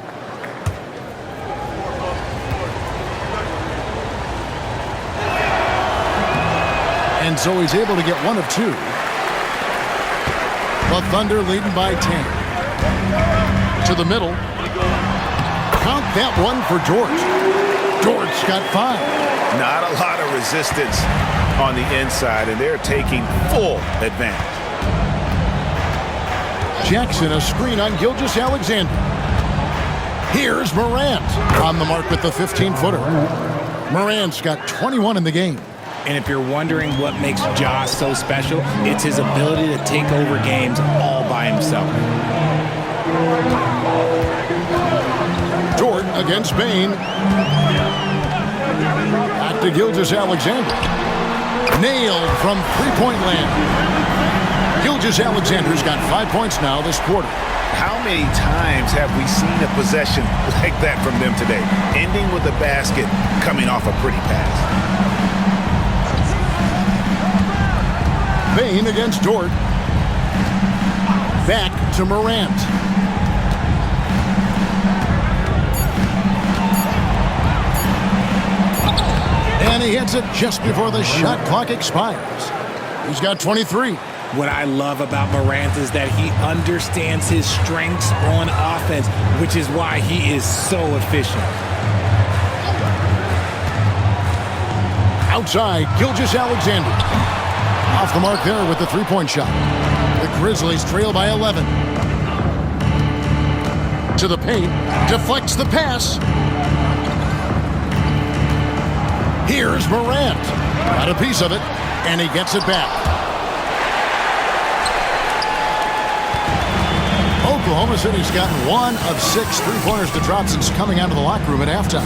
And so he's able to get one of two. The Thunder leading by 10. To the middle. Count that one for George. George got 5. Not a lot of resistance on the inside, and they're taking full advantage. Jackson, a screen on Gilgeous-Alexander. Here's Morant on the mark with the 15-footer. Morant's got 21 in the game. And if you're wondering what makes Ja so special, it's his ability to take over games all by himself. Jordan against Bane. Back to Gilgeous-Alexander. Nailed from three-point land. Gilgeous-Alexander's got 5 points now this quarter. How many times have we seen a possession like that from them today, ending with a basket coming off a pretty pass? Bane against Dort. Back to Morant. And he hits it just before the shot clock expires. He's got 23. What I love about Morant is that he understands his strengths on offense, which is why he is so efficient. Outside, Gilgeous-Alexander. Off the mark there with the three-point shot. The Grizzlies trail by 11. To the paint, deflects the pass. Here's Morant. Got a piece of it, and he gets it back. Oklahoma City's gotten 1 of 6 three-pointers to drop since coming out of the locker room at halftime.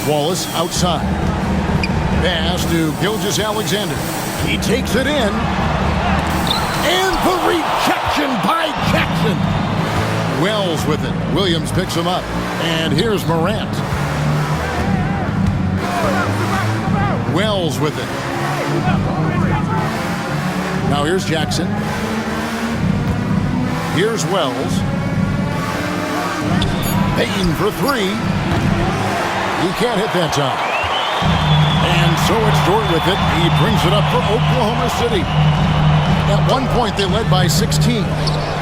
Wallace outside. Pass to Gilgeous-Alexander. He takes it in. And the rejection by Jackson. Wells with it. Williams picks him up. And here's Morant. Wells with it. Now here's Jackson. Here's Wells. Payton for 3. He can't hit that time. And so it's Dort with it. He brings it up for Oklahoma City. At one point, they led by 16.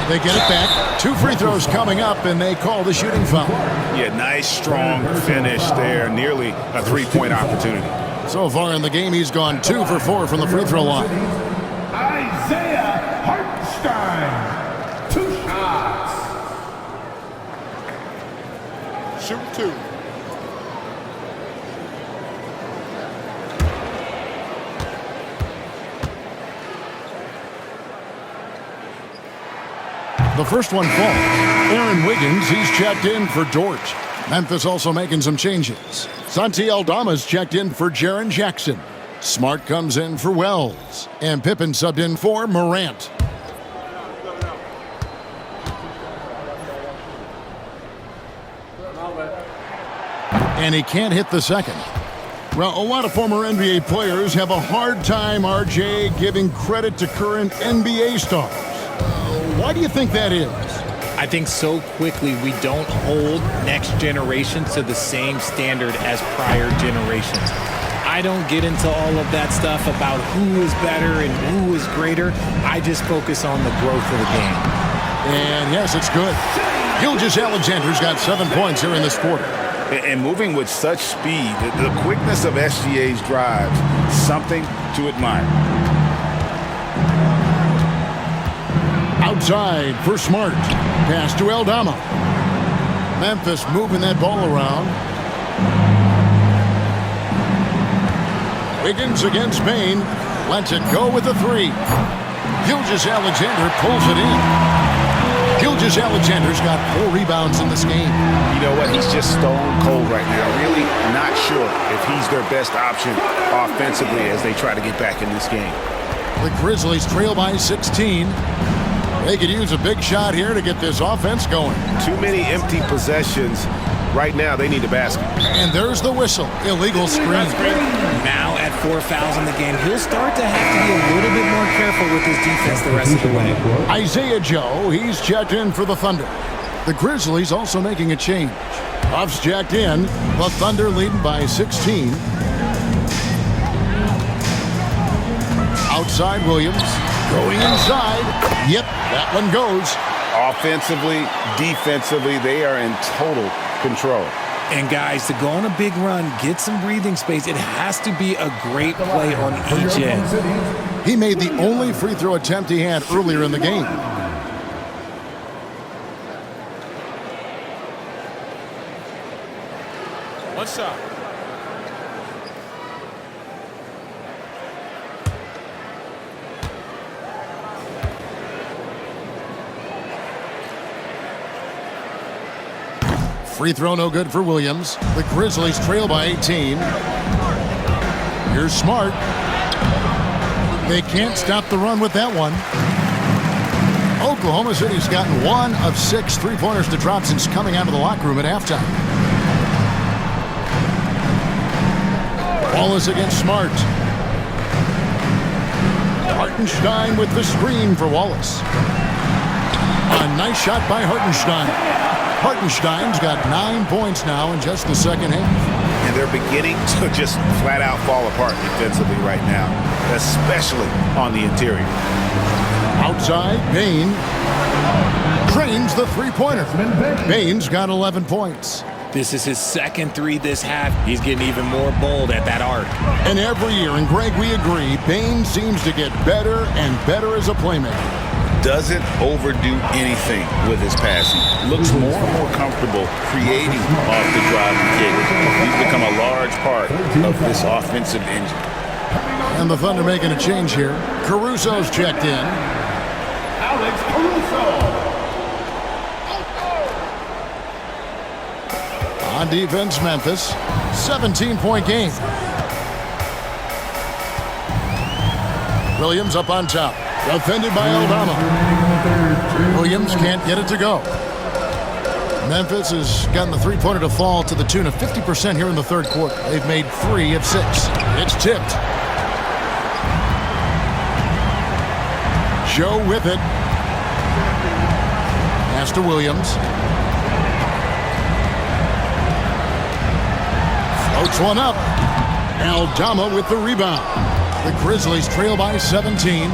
They get it back. 2 free throws coming up, and they call the shooting foul. Yeah, nice, strong finish there. Nearly a three-point opportunity. So far in the game, he's gone 2 for 4 from the free throw line. Isaiah Hartenstein. 2 shots. Shoot 2. The first one falls. Aaron Wiggins, he's checked in for Dort. Memphis also making some changes. Santi Aldama's checked in for Jaren Jackson. Smart comes in for Wells. And Pippen subbed in for Morant. And he can't hit the second. Well, a lot of former NBA players have a hard time, RJ, giving credit to current NBA stars. Why do you think that is? I think so quickly we don't hold next generation to the same standard as prior generations. I don't get into all of that stuff about who is better and who is greater. I just focus on the growth of the game. And yes, it's good. Gilgeous-Alexander's got 7 points here in this quarter. And moving with such speed, the quickness of SGA's drives, something to admire. Outside for Smart. Pass to Aldama. Memphis moving that ball around. Wiggins against Bain. Lets it go with the three. Gilgeous-Alexander pulls it in. Gilgeous-Alexander's got 4 rebounds in this game. You know what? He's just stone cold right now. Really not sure if he's their best option offensively as they try to get back in this game. The Grizzlies trail by 16. They could use a big shot here to get this offense going. Too many empty possessions. Right now, they need a basket. And there's the whistle. Illegal screen. Now at 4 fouls in the game, he'll start to have to be a little bit more careful with his defense the rest of the way. Isaiah Joe, he's checked in for the Thunder. The Grizzlies also making a change. Huff's jacked in. The Thunder leading by 16. Outside Williams. Going inside. Yep, that one goes. Offensively, defensively, they are in total control. And guys, to go on a big run, get some breathing space, it has to be a great play on each end. He made the only free throw attempt he had earlier in the game. One shot. Free throw no good for Williams. The Grizzlies trail by 18. Here's Smart. They can't stop the run with that one. Oklahoma City's gotten 1 of 6 three-pointers to drop since coming out of the locker room at halftime. Wallace against Smart. Hartenstein with the screen for Wallace. A nice shot by Hartenstein. Hartenstein's got 9 points now in just the second half. And they're beginning to just flat out fall apart defensively right now, especially on the interior. Outside, Bain drains the three-pointer. Bain's got 11 points. This is his second 3 this half. He's getting even more bold at that arc. And every year, and Greg, we agree, Bain seems to get better and better as a playmaker. Doesn't overdo anything with his passing. Looks more and more comfortable creating off the driving kick. He's become a large part of this offensive engine. And the Thunder making a change here. Caruso's checked in. Alex Caruso. On defense, Memphis. 17-point game. Williams up on top. Defended by Aldama. Williams can't get it to go. Memphis has gotten the three-pointer to fall to the tune of 50% here in the third quarter. They've made 3 of 6. It's tipped. Joe with it. Pass to Williams. Floats one up. Aldama with the rebound. The Grizzlies trail by 17.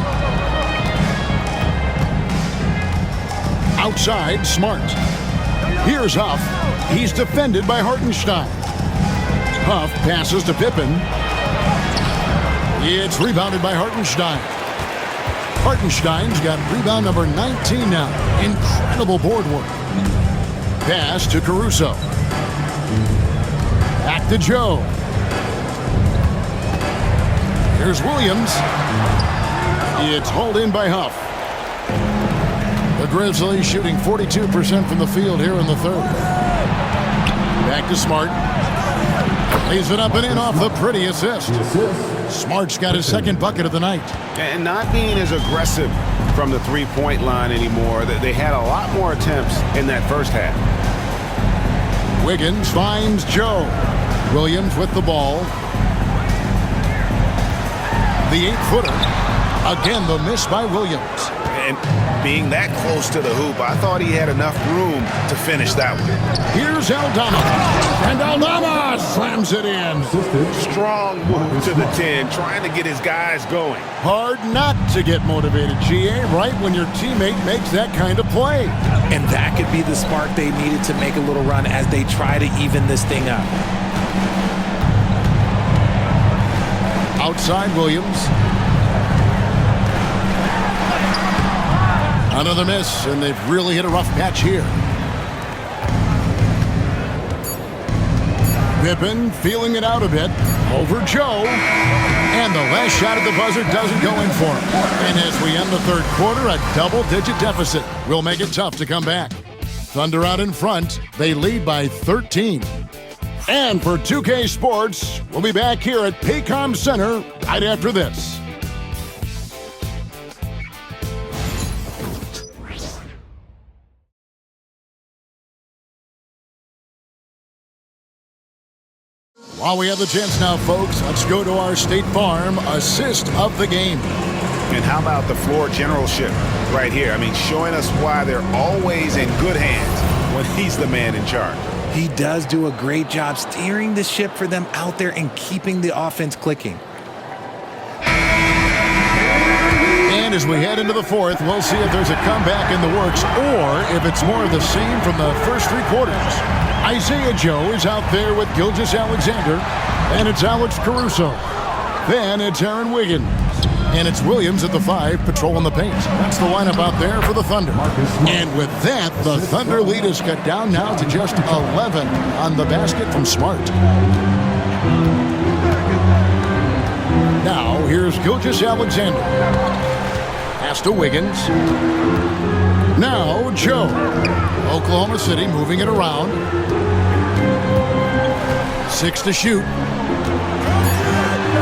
Outside, Smart. Here's Huff. He's defended by Hartenstein. Huff passes to Pippen. It's rebounded by Hartenstein. Hartenstein's got rebound number 19 now. Incredible board work. Pass to Caruso. Back to Joe. Here's Williams. It's hauled in by Huff. The Grizzlies shooting 42% from the field here in the third. Back to Smart. Lays it up and in off the pretty assist. Smart's got his second bucket of the night. And not being as aggressive from the three-point line anymore. They had a lot more attempts in that first half. Wiggins finds Joe. Williams with the ball. The 8-footer. Again, the miss by Williams. And being that close to the hoop, I thought he had enough room to finish that one. Here's Aldama. And Aldama slams it in. Strong move to the 10, trying to get his guys going. Hard not to get motivated, GA, right when your teammate makes that kind of play. And that could be the spark they needed to make a little run as they try to even this thing up. Outside Williams. Another miss, and they've really hit a rough patch here. Pippen feeling it out a bit. Over Joe. And the last shot at the buzzer doesn't go in for him. And as we end the third quarter, a double-digit deficit will make it tough to come back. Thunder out in front. They lead by 13. And for 2K Sports, we'll be back here at Paycom Center right after this. While we have the chance now, folks, let's go to our State Farm assist of the game. And how about the floor generalship right here? I mean, showing us why they're always in good hands when he's the man in charge. He does do a great job steering the ship for them out there and keeping the offense clicking. And as we head into the fourth, we'll see if there's a comeback in the works or if it's more of the same from the first three quarters. Isaiah Joe is out there with Gilgeous-Alexander, and it's Alex Caruso. Then it's Aaron Wiggins, and it's Williams at the 5 patrolling the paint. That's the lineup out there for the Thunder. And with that, the Thunder lead is cut down now to just 11 on the basket from Smart. Now, here's Gilgeous-Alexander. Pass to Wiggins. Now, Joe. Oklahoma City moving it around. 6 to shoot.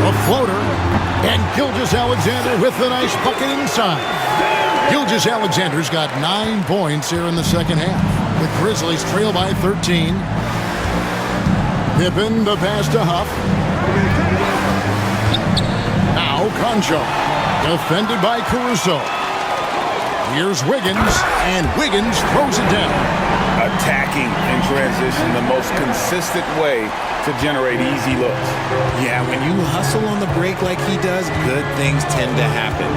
A floater. And Gilgeous-Alexander with the nice bucket inside. Gilgeous-Alexander's got 9 points here in the second half. The Grizzlies trail by 13. Pippen the pass to Huff. Now Concho. Defended by Caruso. Here's Wiggins, and Wiggins throws it down. Attacking in transition, the most consistent way to generate easy looks. Yeah, when you hustle on the break like he does, good things tend to happen.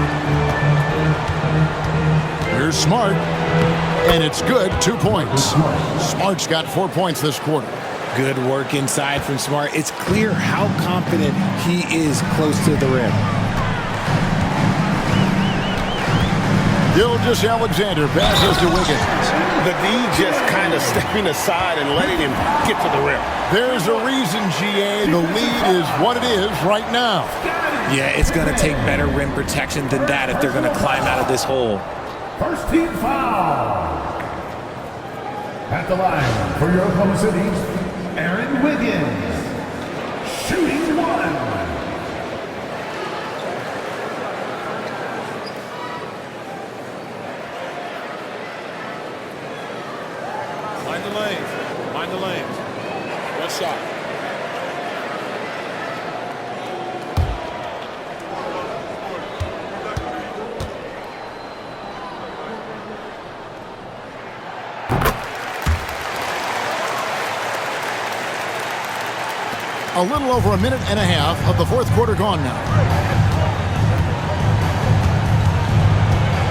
Here's Smart, and it's good, 2 points. Smart's got 4 points this quarter. Good work inside from Smart. It's clear how confident he is close to the rim. Gilgeous-Alexander passes to Wiggins. The D just kind of stepping aside and letting him get to the rim. There's a reason, GA. The lead is what it is right now. Yeah, it's going to take better rim protection than that if they're going to climb out of this hole. First team foul. At the line for your Oklahoma City, Aaron Wiggins. Shooting 1. Mind the lanes. Good shot. A little over a minute and a half of the fourth quarter gone now.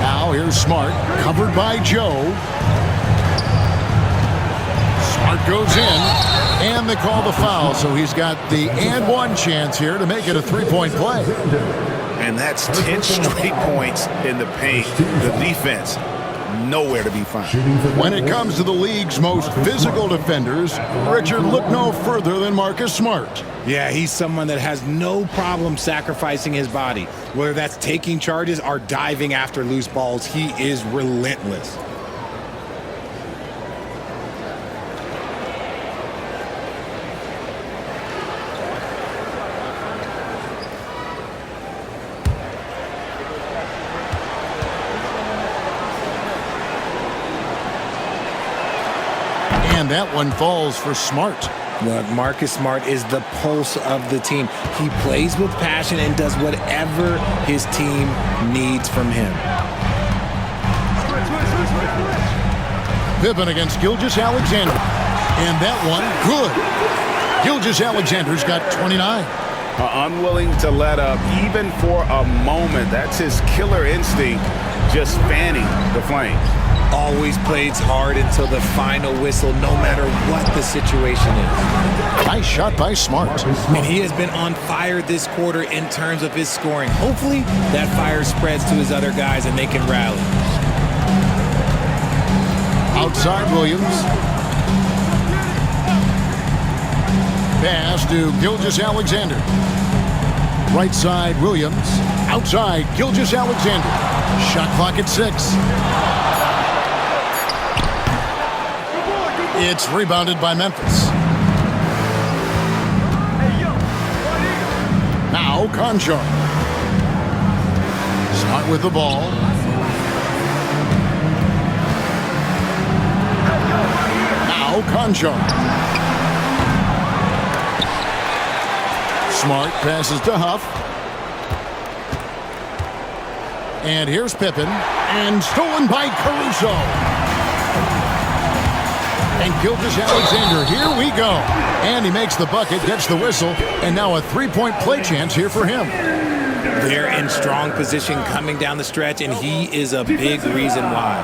Now here's Smart, covered by Joe. Smart goes in, and they call the foul, so he's got the and one chance here to make it a three-point play. And that's 10 straight points in the paint. The defense, nowhere to be found. When it comes to the league's most physical defenders, Richard, look no further than Marcus Smart. Yeah, he's someone that has no problem sacrificing his body. Whether that's taking charges or diving after loose balls, he is relentless. And that one falls for Smart. Look, Marcus Smart is the pulse of the team. He plays with passion and does whatever his team needs from him. Pippen against Gilgeous-Alexander. And that one, good. Gilgeous-Alexander's got 29. Unwilling to let up even for a moment. That's his killer instinct, just fanning the flames. Always plays hard until the final whistle, no matter what the situation is. Nice shot by Smart. And he has been on fire this quarter in terms of his scoring. Hopefully, that fire spreads to his other guys and they can rally. Outside Williams. Pass to Gilgeous-Alexander. Right side, Williams. Outside, Gilgeous-Alexander. Shot clock at 6. It's rebounded by Memphis. Now, Conchar. Smart with the ball. Now, Conchar. Smart passes to Huff. And here's Pippen. And stolen by Caruso. And Gilgeous-Alexander, here we go. And he makes the bucket, gets the whistle, and now a three-point play chance here for him. They're in strong position coming down the stretch, and he is a big reason why.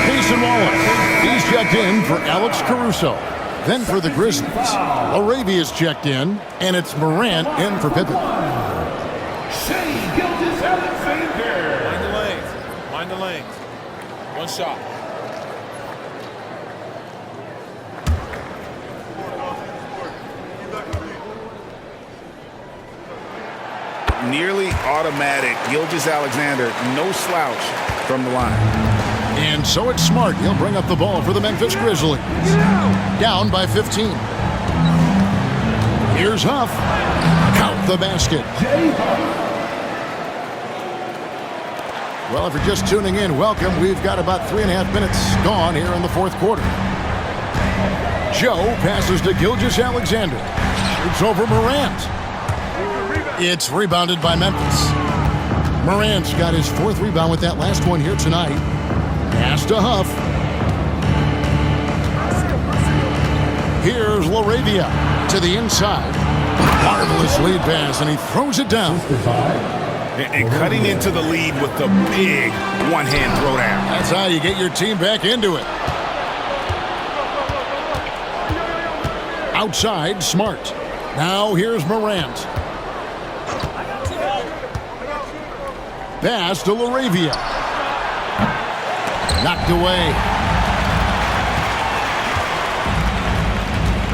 Jason Wallace. He's checked in for Alex Caruso. Then for the Grizzlies, Arabia's checked in, and it's Morant in for Pippen. Mind the lanes. Mind the lanes. One shot. Nearly automatic. Gilgeous-Alexander, no slouch from the line. And so it's Smart. He'll bring up the ball for the Memphis Grizzlies. Down by 15. Here's Huff. Count the basket. Well, if you're just tuning in, welcome. We've got about 3.5 minutes gone here in the fourth quarter. Joe passes to Gilgeous-Alexander. Shoots over Morant. It's rebounded by Memphis. Morant's got his 4th rebound with that last one here tonight. Pass to Huff. Here's LaRavia to the inside. Marvelous lead pass, and he throws it down. And cutting into the lead with the big one-hand throwdown. That's how you get your team back into it. Outside, Smart. Now here's Morant. Pass to LaRavia. Knocked away.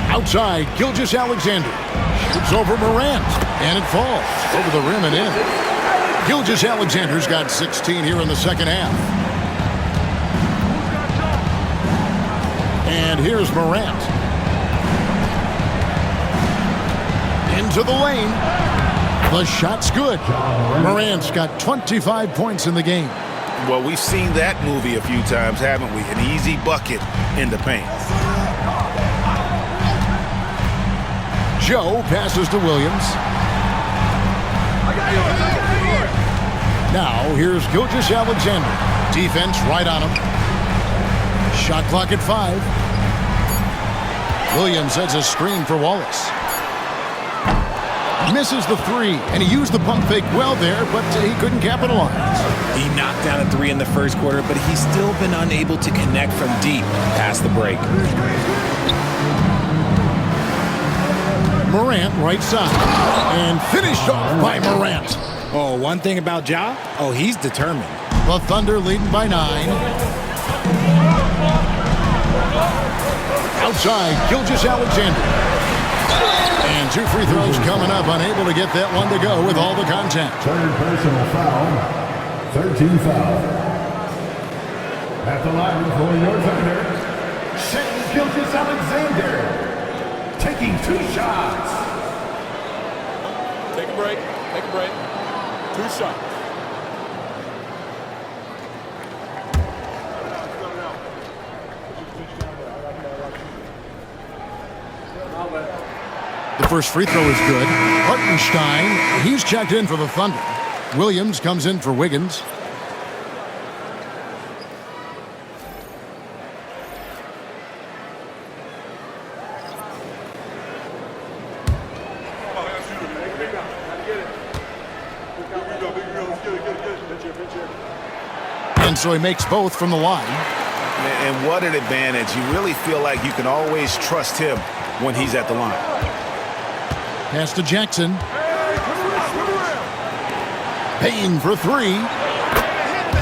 Outside, Gilgeous-Alexander. Shoots over Morant. And it falls over the rim and in. Gilgeous-Alexander's got 16 here in the second half. And here's Morant. Into the lane. The shot's good. Morant's got 25 points in the game. Well, we've seen that movie a few times, haven't we? An easy bucket in the paint. Joe passes to Williams. Now, here's Gilgeous-Alexander. Defense right on him. Shot clock at 5. Williams sets a screen for Wallace. Misses the 3, and he used the pump fake well there, but he couldn't capitalize. He knocked down a 3 in the first quarter, but he's still been unable to connect from deep past the break. Morant right side, and finished off by Morant. Oh, one thing about Ja, he's determined. The Thunder leading by 9. Outside, Gilgeous-Alexander. And 2 free throws coming up, unable to get that one to go with all the contact. Third personal foul. 13 foul. At the line for your Thunder, Shai Gilgeous-Alexander. Taking 2 shots. Take a break. Take a break. 2 shots. The first free throw is good. Hartenstein, he's checked in for the Thunder. Williams comes in for Wiggins. And so he makes both from the line. And what an advantage. You really feel like you can always trust him when he's at the line. Pass to Jackson. Payne for 3.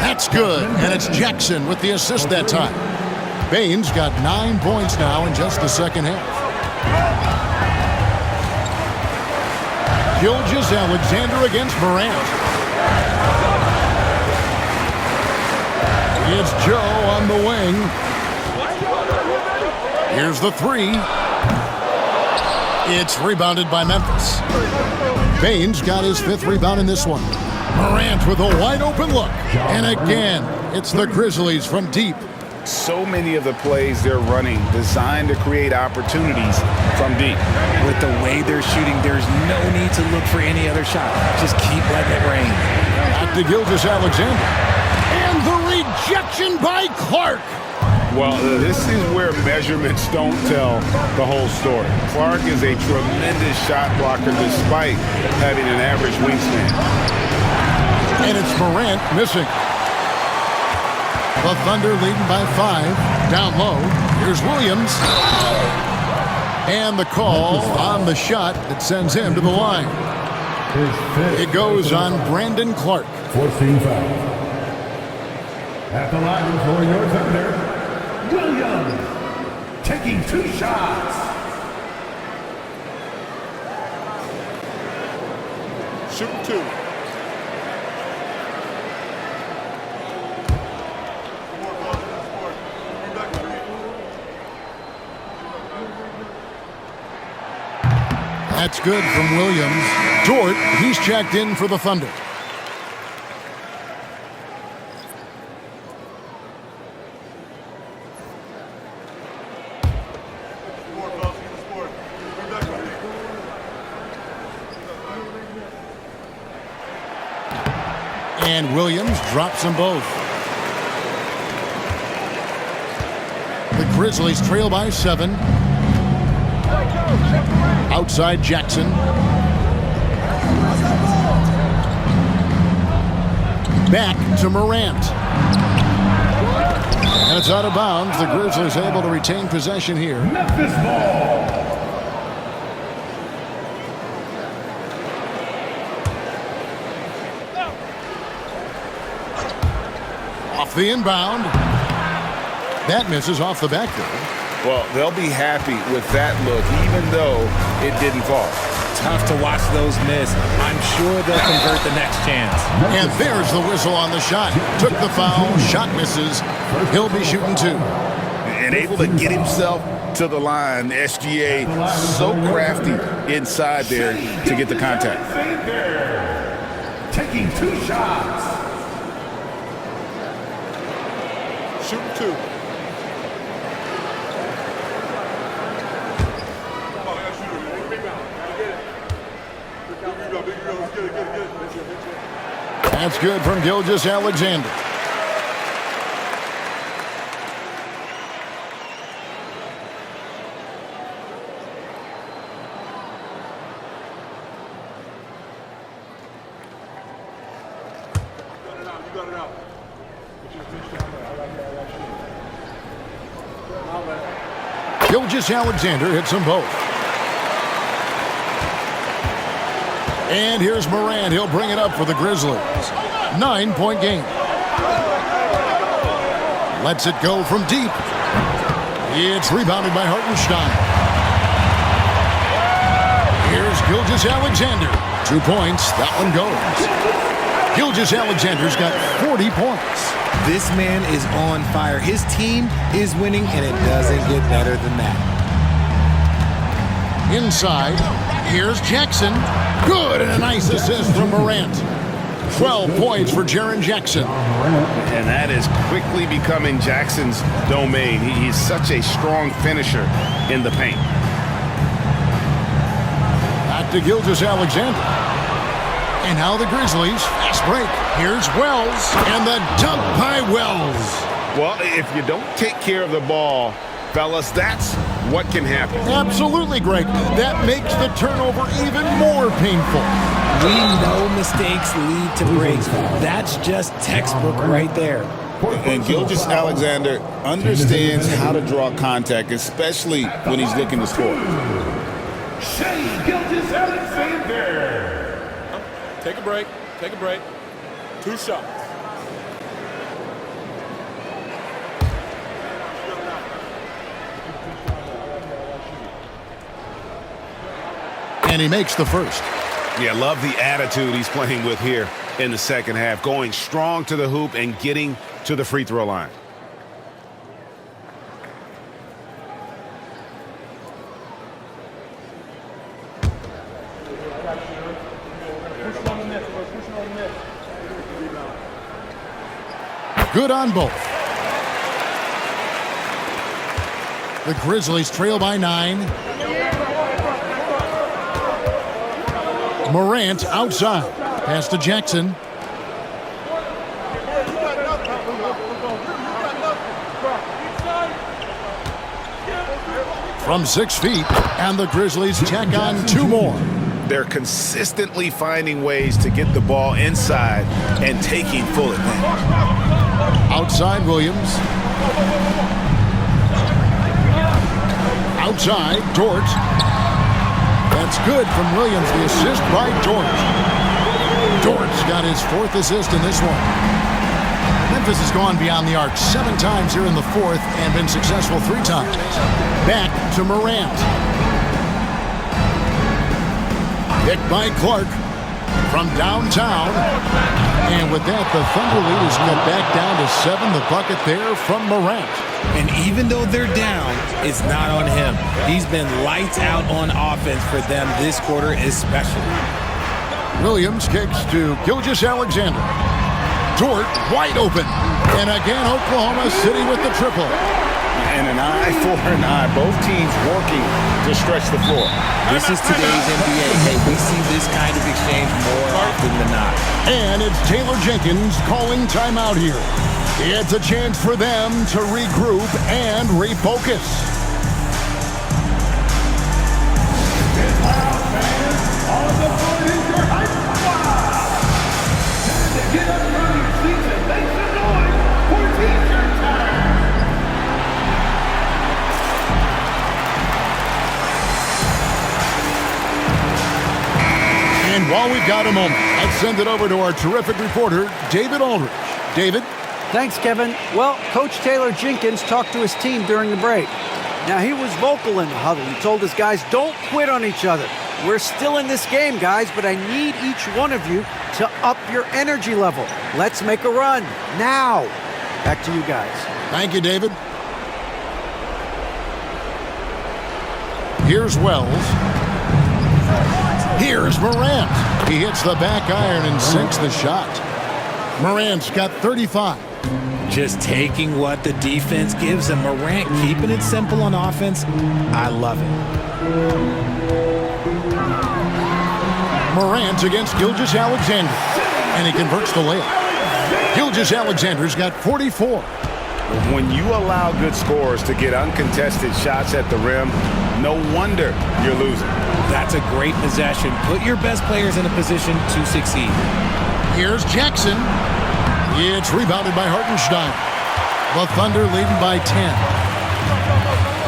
That's good. And it's Jackson with the assist that time. Baines got 9 points now in just the second half. Gilgeous-Alexander against Morant. It's Joe on the wing. Here's the three. It's rebounded by Memphis. Baines got his 5th rebound in this one. Morant with a wide open look. And again, it's the Grizzlies from deep. So many of the plays they're running designed to create opportunities from deep. With the way they're shooting, there's no need to look for any other shot. Just keep letting it rain. Back to Gilgeous-Alexander. And the rejection by Clark. Well, this is where measurements don't tell the whole story. Clark is a tremendous shot blocker despite having an average wingspan. And it's Morant missing. The Thunder leading by 5. Down low. Here's Williams. And the call on the shot that sends him to the line. It goes on Brandon Clark. 14 foul. At the line for your Thunder, Williams taking 2 shots. Shooting 2. That's good from Williams. Dort, he's checked in for the Thunder. And Williams drops them both. The Grizzlies trail by 7. Outside Jackson. Back to Morant. And it's out of bounds. The Grizzlies able to retain possession here. Memphis ball. Off the inbound. That misses off the back there. Well, they'll be happy with that look, even though it didn't fall. Tough to watch those miss. I'm sure they'll convert the next chance. And there's the whistle on the shot. Took the foul. Shot misses. He'll be shooting 2. And able to get himself to the line. SGA so crafty inside there to get the contact. Taking 2 shots. Shooting 2. That's good from Gilgeous-Alexander. Gilgeous-Alexander hits them both. And here's Morant. He'll bring it up for the Grizzlies. 9-point game. Lets it go from deep. It's rebounded by Hartenstein. Here's Gilgeous-Alexander. 2 points. That one goes. Gilgeous-Alexander's got 40 points. This man is on fire. His team is winning, and it doesn't get better than that. Inside, here's Jackson. Good, and a nice assist from Morant. 12 points for Jaren Jackson. And that is quickly becoming Jackson's domain. He's such a strong finisher in the paint. Back to Gilgeous-Alexander. And now the Grizzlies. Fast break. Here's Wells. And the dunk by Wells. Well, if you don't take care of the ball, fellas, that's what can happen. Absolutely, Greg. That makes the turnover even more painful. We know mistakes lead to breaks. That's just textbook right there. And Gilgeous-Alexander understands how to draw contact, especially when he's looking to score. Gilgeous-Alexander. Take a break. Take a break. 2 shots. And he makes the first. Yeah, love the attitude he's playing with here in the second half, going strong to the hoop and getting to the free throw line. Good on both. The Grizzlies trail by 9. Morant outside. Pass to Jackson. From 6 feet, and the Grizzlies tack on 2 more. They're consistently finding ways to get the ball inside and taking full advantage. Outside Williams. Outside, Dort. That's good from Williams, the assist by Dort. Dort's got his 4th assist in this one. Memphis has gone beyond the arc 7 times here in the 4th and been successful 3 times. Back to Morant. Picked by Clark from downtown. And with that, the Thunder lead is cut back down to 7. The bucket there from Morant. And even though they're down, it's not on him. He's been lights out on offense for them this quarter especially. Williams kicks to Gilgeous-Alexander. Dort wide open. And again, Oklahoma City with the triple. And an eye for an eye. Both teams working to stretch the floor. This is today's NBA. Hey, we see this kind of exchange more often than not. And it's Taylor Jenkins calling timeout here. It's a chance for them to regroup and refocus. On the floor is your hype squad. Time to get up from your seats and make some noise for T-shirt time. And while we've got a moment, let's send it over to our terrific reporter, David Aldridge. David? Thanks, Kevin. Well, Coach Taylor Jenkins talked to his team during the break. Now, he was vocal in the huddle. He told his guys, don't quit on each other. We're still in this game, guys, but I need each one of you to up your energy level. Let's make a run now. Back to you guys. Thank you, David. Here's Wells. Here's Morant. He hits the back iron and sinks the shot. Morant's got 35. Just taking what the defense gives him. Morant keeping it simple on offense. I love it. Morant against Gilgeous-Alexander. And he converts the layup. Gilgeous-Alexander's got 44. When you allow good scorers to get uncontested shots at the rim, no wonder you're losing. That's a great possession. Put your best players in a position to succeed. Here's Jackson. It's rebounded by Hartenstein. The Thunder leading by 10.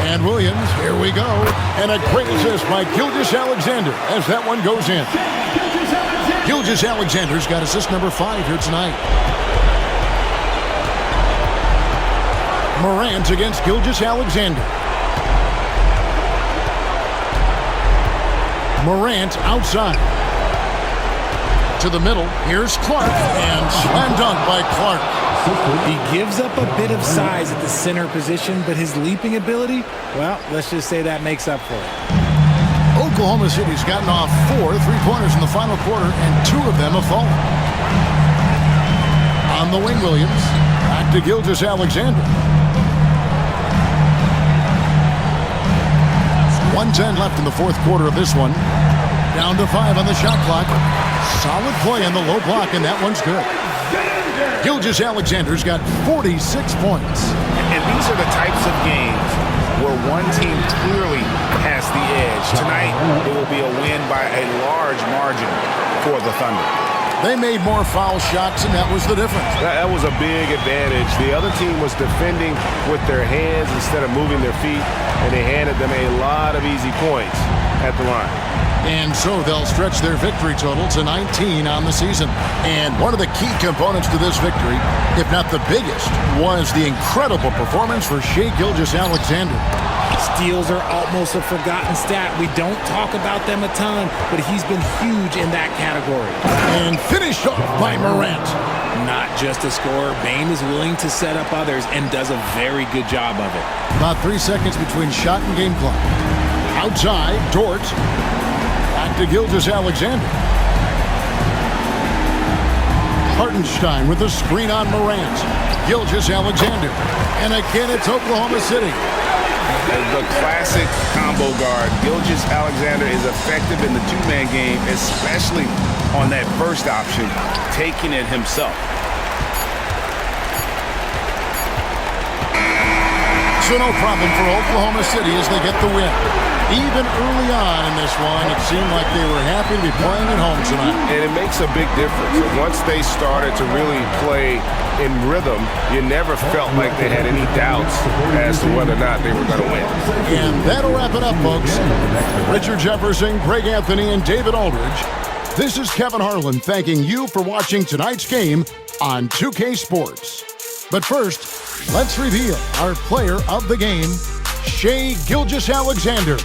And Williams, here we go. And a great assist by Gilgeous-Alexander as that one goes in. Gilgeous-Alexander's got assist number 5 here tonight. Morant against Gilgeous-Alexander. Morant outside. To the middle. Here's Clark. And slam dunk by Clark. He gives up a bit of size at the center position, but his leaping ability, well, let's just say that makes up for it. Oklahoma City's gotten off 4 3-pointers in the final quarter, and 2 of them have fallen. On the wing, Williams. Back to Gilgeous-Alexander. 1:10 left in the 4th quarter of this one. Down to 5 on the shot clock. Solid play on the low block, and that one's good. Gilgeous-Alexander's got 46 points. And these are the types of games where one team clearly has the edge. Tonight, it will be a win by a large margin for the Thunder. They made more foul shots, and that was the difference. That was a big advantage. The other team was defending with their hands instead of moving their feet, and they handed them a lot of easy points at the line. And so they'll stretch their victory total to 19 on the season. And one of the key components to this victory, if not the biggest, was the incredible performance for Shai Gilgeous-Alexander. Steals are almost a forgotten stat. We don't talk about them a ton, but he's been huge in that category. And finished off by Morant. Not just a scorer, Bane is willing to set up others and does a very good job of it. About 3 seconds between shot and game clock. Outside, Dort. Back to Gilgeous-Alexander. Hartenstein with the screen on Morant. Gilgeous-Alexander. And again, it's Oklahoma City. The classic combo guard. Gilgeous-Alexander is effective in the two-man game, especially on that first option, taking it himself. So no problem for Oklahoma City as they get the win. Even early on in this one, it seemed like they were happy to be playing at home tonight. And it makes a big difference. Once they started to really play in rhythm, you never felt like they had any doubts as to whether or not they were going to win. And that'll wrap it up, folks. Richard Jefferson, Greg Anthony, and David Aldridge. This is Kevin Harlan thanking you for watching tonight's game on 2K Sports. But first, let's reveal our player of the game, Shai Gilgeous-Alexander.